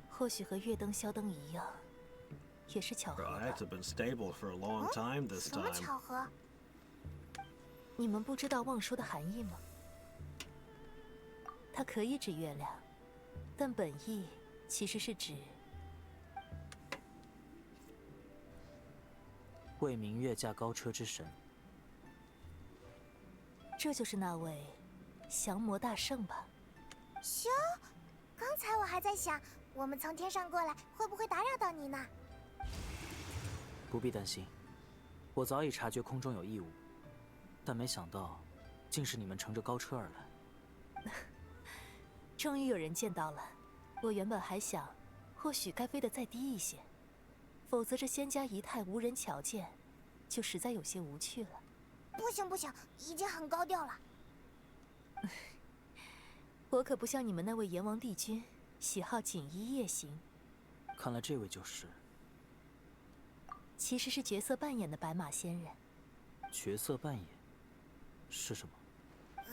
或许和月灯、宵灯一样，也是巧合 Her 吧。 eyes have been stable for a long time this 什么 time. 巧合？你们不知道望舒的含义吗？它可以指月亮，但本意其实是指为明月驾高车之神。这就是那位降魔大圣吧？行，刚才我还在想，我们从天上过来会不会打扰到你呢？不必担心，我早已察觉空中有异物，但没想到，竟是你们乘着高车而来。终于有人见到了。我原本还想，或许该飞得再低一些，否则这仙家仪态无人瞧见，就实在有些无趣了。 不行不行，已经很高调了。我可不像你们那位阎王帝君，喜好锦衣夜行。看来这位就是。其实是角色扮演的白马仙人。角色扮演是什么？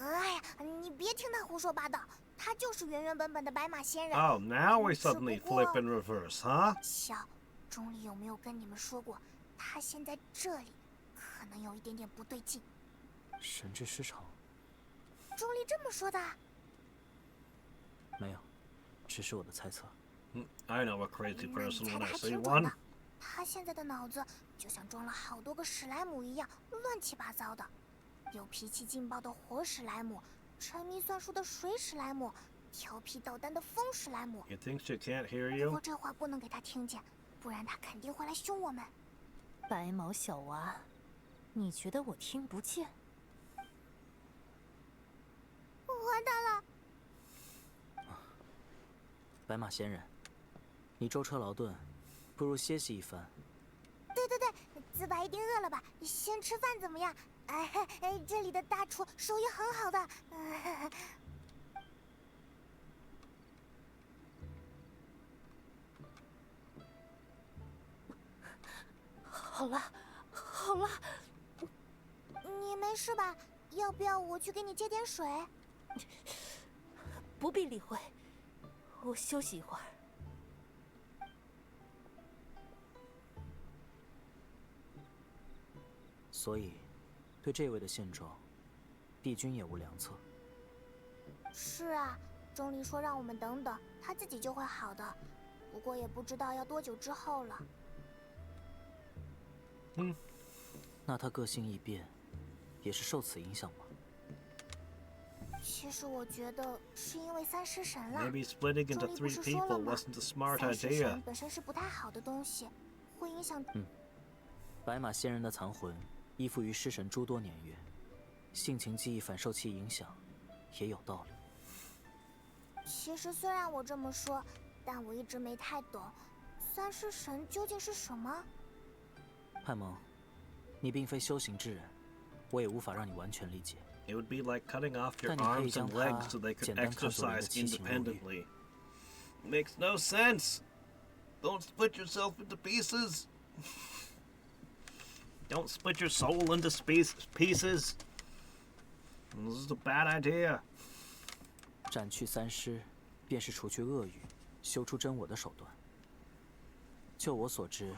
哎呀，你别听他胡说八道，他就是原原本本的白马仙人。 Oh, now we suddenly flip in reverse, huh? 小，钟离有没有跟你们说过，他现在这里？ 可能有一点点不对劲。神志失常？钟离这么说的？没有，只是我的猜测。I know a crazy 那你 person 猜 when 的 I 还 see 挺准 one. 的。他现在的脑子就像装了好多个史莱姆一样，乱七八糟的。有脾气劲爆的火史莱姆，沉迷算术的水史莱姆，调皮捣蛋的风史莱姆。 You think she can't hear 不 you? 过这话不能给他听见，不然他肯定会来凶我们。白毛小娃。 你觉得我听不见？完蛋了！白马仙人，你舟车劳顿，不如歇息一番。对对对，自白一定饿了吧？先吃饭怎么样？哎，这里的大厨手艺很好的。好了，好了。 你没事吧？要不要我去给你接点水？不必理会，我休息一会儿。所以，对这位的现状，帝君也无良策。是啊，钟离说让我们等等，他自己就会好的。不过也不知道要多久之后了。那他个性异变，也是受此影响吗？其实我觉得是因为三尸神啦。 Maybe splitting 钟 into 离不 three 是说了 people 吗？ wasn't a smart 三尸 idea. 神本身是不太好的东西，会影响。白马仙人的残魂依附于尸神诸多年月，性情记忆反受其影响，也有道理。其实虽然我这么说，但我一直没太懂，三尸神究竟是什么？派蒙，你并非修行之人，我也无法让你完全理解。 It would be like cutting off your 但你可以 arms 将 and 它 legs so they could 简单看作人的 exercise 七情六欲。 independently. Makes no sense. Don't split yourself into pieces. Don't split your soul into pieces. This is a bad idea. 斩去三尸，便是除去恶欲、修出真我的手段。就我所知，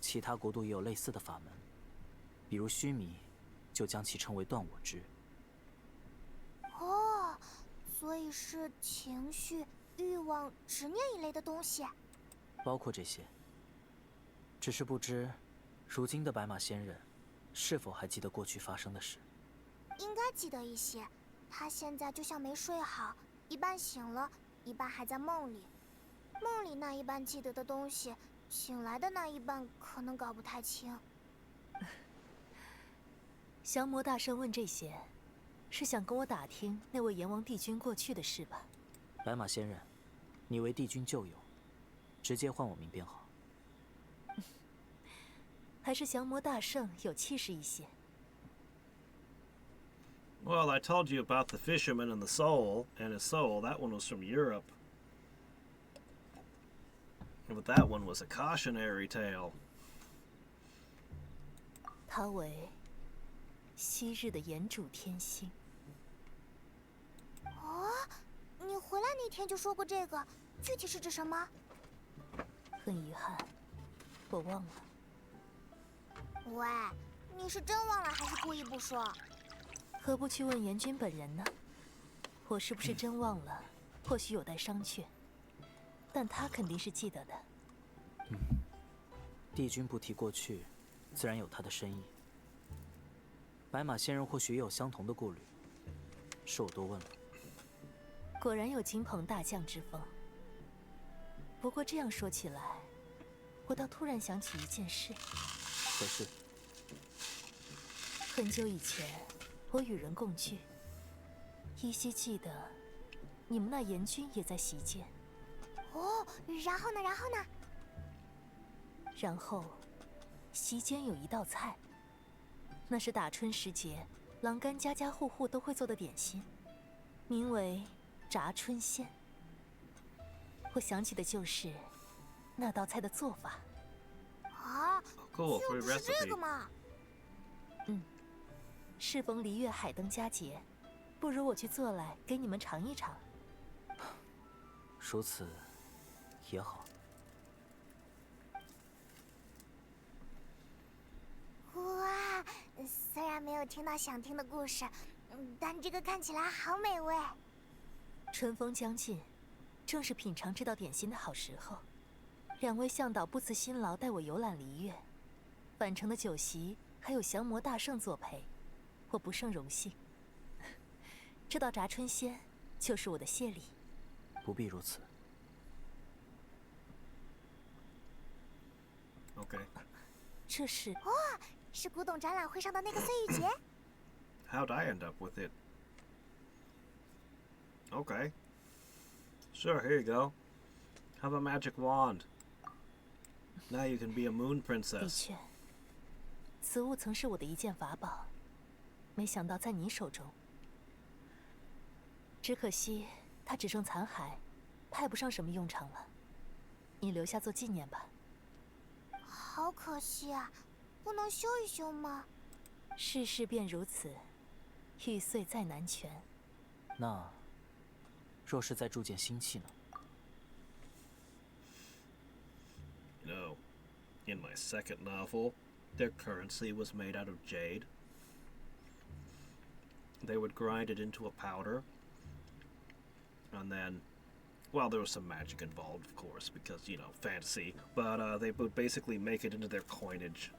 其他国度也有类似的法门，比如须弥，就将其称为断我之。哦，所以是情绪、欲望、执念一类的东西。包括这些。只是不知，如今的白马仙人，是否还记得过去发生的事？应该记得一些。他现在就像没睡好，一半醒了，一半还在梦里。梦里那一半记得的东西，醒来的那一半可能搞不太清。降魔大圣问这些，是想跟我打听那位阎王帝君过去的事吧？白马仙人，你为帝君旧友，直接唤我名便好。还是降魔大圣有气势一些。 Well, I told you about the fisherman and the soul, and his soul. That one was from Europe. But that one was a cautionary tale. 他为昔日的炎主天星。哦，你回来那天就说过这个，具体是指什么？很遗憾，我忘了。喂，你是真忘了还是故意不说？ 何不去问阎君本人呢？我是不是真忘了？或许有待商榷。但他肯定是记得的。帝君不提过去，自然有他的深意。白马仙人或许也有相同的顾虑，是我多问了。果然有金鹏大将之风。不过这样说起来，我倒突然想起一件事。可是，很久以前。 我与人共聚，依稀记得，你们那阎君也在席间。哦，然后呢？然后呢？然后，席间有一道菜，那是打春时节郎干家家户户都会做的点心，名为炸春鲜。我想起的就是那道菜的做法。啊， Cool, 就 free 只是这 recipe. 个嘛。适逢离月海灯佳节，不如我去做来给你们尝一尝。如此也好。哇，虽然没有听到想听的故事，但这个看起来好美味。春风将近，正是品尝这道点心的好时候。两位向导不辞辛劳带我游览离月，返程的酒席还有降魔大圣作陪。 我不胜荣幸。这道炸春鲜就是我的谢礼。不必如此。Okay. 这是是古董展览会上的那个碎玉节。How'd I end up with it? Okay. Sure, here you go. Have a magic wand. Now you can be a moon 的 princess. 确，此物曾是我的一件法宝，没想到在你手中。只可惜它只剩残骸，派不上什么用场了。你留下做纪念吧。好可惜啊，不能修一修吗？世事便如此，玉碎再难全。那，若是再铸件新器呢？ You know, in my second novel, their currency was made out of jade. They would grind it into a powder, And then, well, there was some magic involved, of course, because, you know, fantasy. But they would basically make it into their coinage.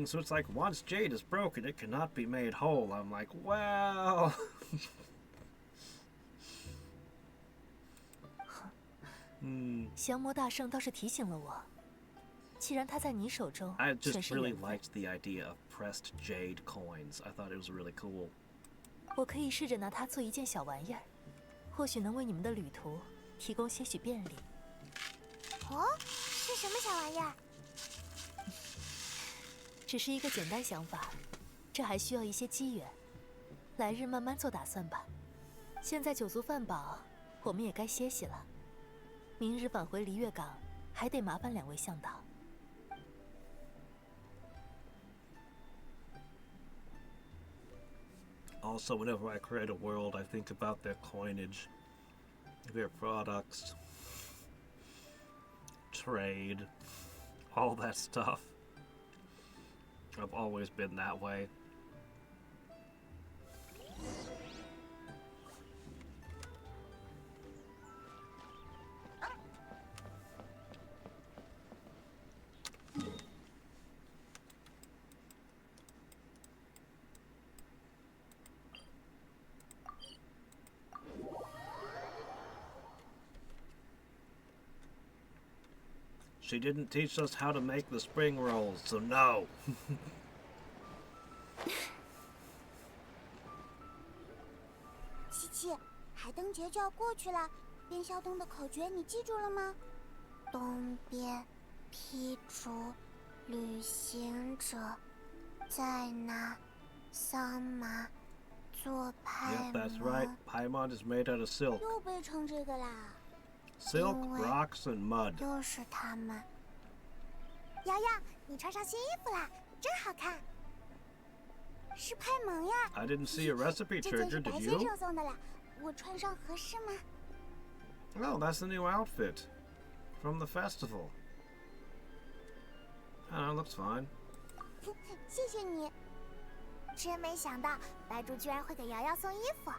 So it's like, once jade is broken, it cannot be made whole. I'm like, well... 降魔大圣倒是提醒了我，既然他在你手中， I 全 just 是 really 缘分， liked the idea of pressed jade coins. I thought it was really cool. 我可以试着拿它做一件小玩意儿，或许能为你们的旅途提供些许便利。哦，是什么小玩意儿？只是一个简单想法，这还需要一些机缘，来日慢慢做打算吧。现在酒足饭饱，我们也该歇息了。明日返回璃月港，还得麻烦2位向导。 Also, whenever I create a world, I think about their coinage, their products, trade, all that stuff. I've always been that way. She didn't teach us how to make the spring rolls, so no. 琪琪，海灯节就要过去了，边宵洞的口诀你记住了吗？东边劈竹旅行者，在那桑麻做派 Yep, that's right. Paimon is made out of silk. 又背成这个啦。 Silk, 因为 rocks, and mud. 又是他们。瑶瑶，你穿上新衣服啦，真好看。是派蒙呀！ I didn't see a recipe 这件是 trigger, 白 did 先 you? 生送的啦，我穿上合适吗？ Oh, that's the new outfit from the festival. Oh, looks fine. 谢谢你。真没想到白竹居然会给瑶瑶送衣服。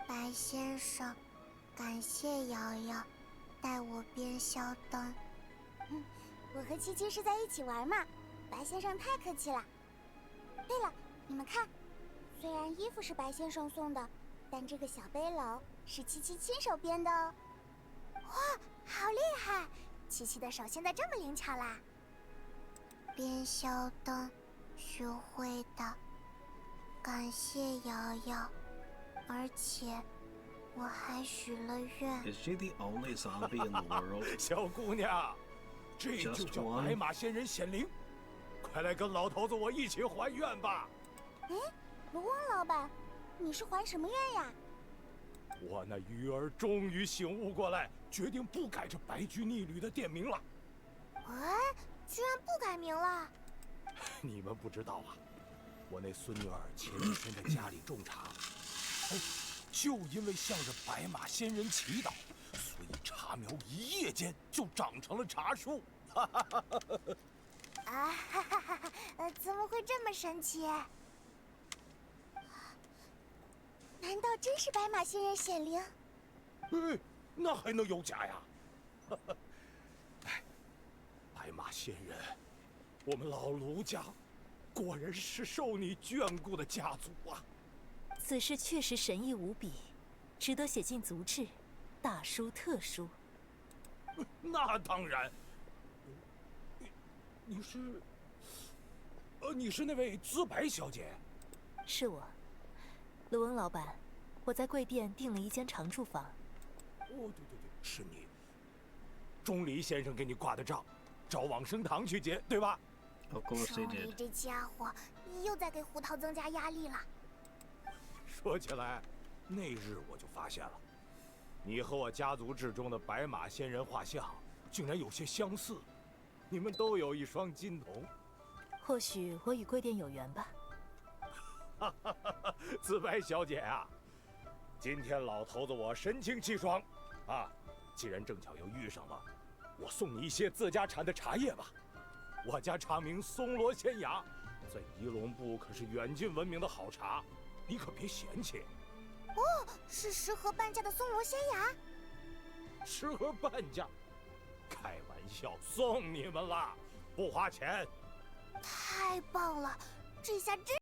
白先生，感谢瑶瑶带我边宵灯。我和七七是在一起玩嘛，白先生太客气了。对了，你们看，虽然衣服是白先生送的，但这个小背篓是七七亲手编的哦。哇，好厉害！七七的手现在这么灵巧啦。边宵灯学会的，感谢瑶瑶，而且我还许了愿。 Is she the only zombie in the world? 小姑娘，这就 Just 叫 one? 白马仙人显灵，快来跟老头子我一起还愿吧！哎，卢翁老板，你是还什么愿呀？我那鱼儿终于醒悟过来，决定不改这白驹逆旅的店名了。哎，居然不改名了！你们不知道啊，我那孙女儿前几天在家里种茶，哎，就因为向着白马仙人祈祷，所以茶苗一夜间就长成了茶树。啊，哈哈哈哈！怎么会这么神奇？难道真是白马仙人显灵？哎，那还能有假呀？哎，白马仙人，我们老卢家果然是受你眷顾的家族啊！此事确实神异无比，值得写进族志，大书特书。那当然。你是，你是那位资白小姐？是我，卢翁老板，我在贵店订了一间常住房。哦，对对对，是你。钟离先生给你挂的账，找往生堂去结，对吧？ Of course they 钟离 did. 这家伙又在给胡桃增加压力了。说起来，那日我就发现了，你和我家族志中的白马仙人画像竟然有些相似，你们都有一双金瞳。或许我与贵店有缘吧。自白小姐啊，今天老头子我神清气爽，啊，既然正巧又遇上了，我送你一些自家产的茶叶吧。我家茶名松萝仙芽，在仪陇部可是远近闻名的好茶，你可别嫌弃。哦，是10盒半价的松萝仙芽。10盒半价，开玩笑，送你们啦，不花钱。太棒了，这下真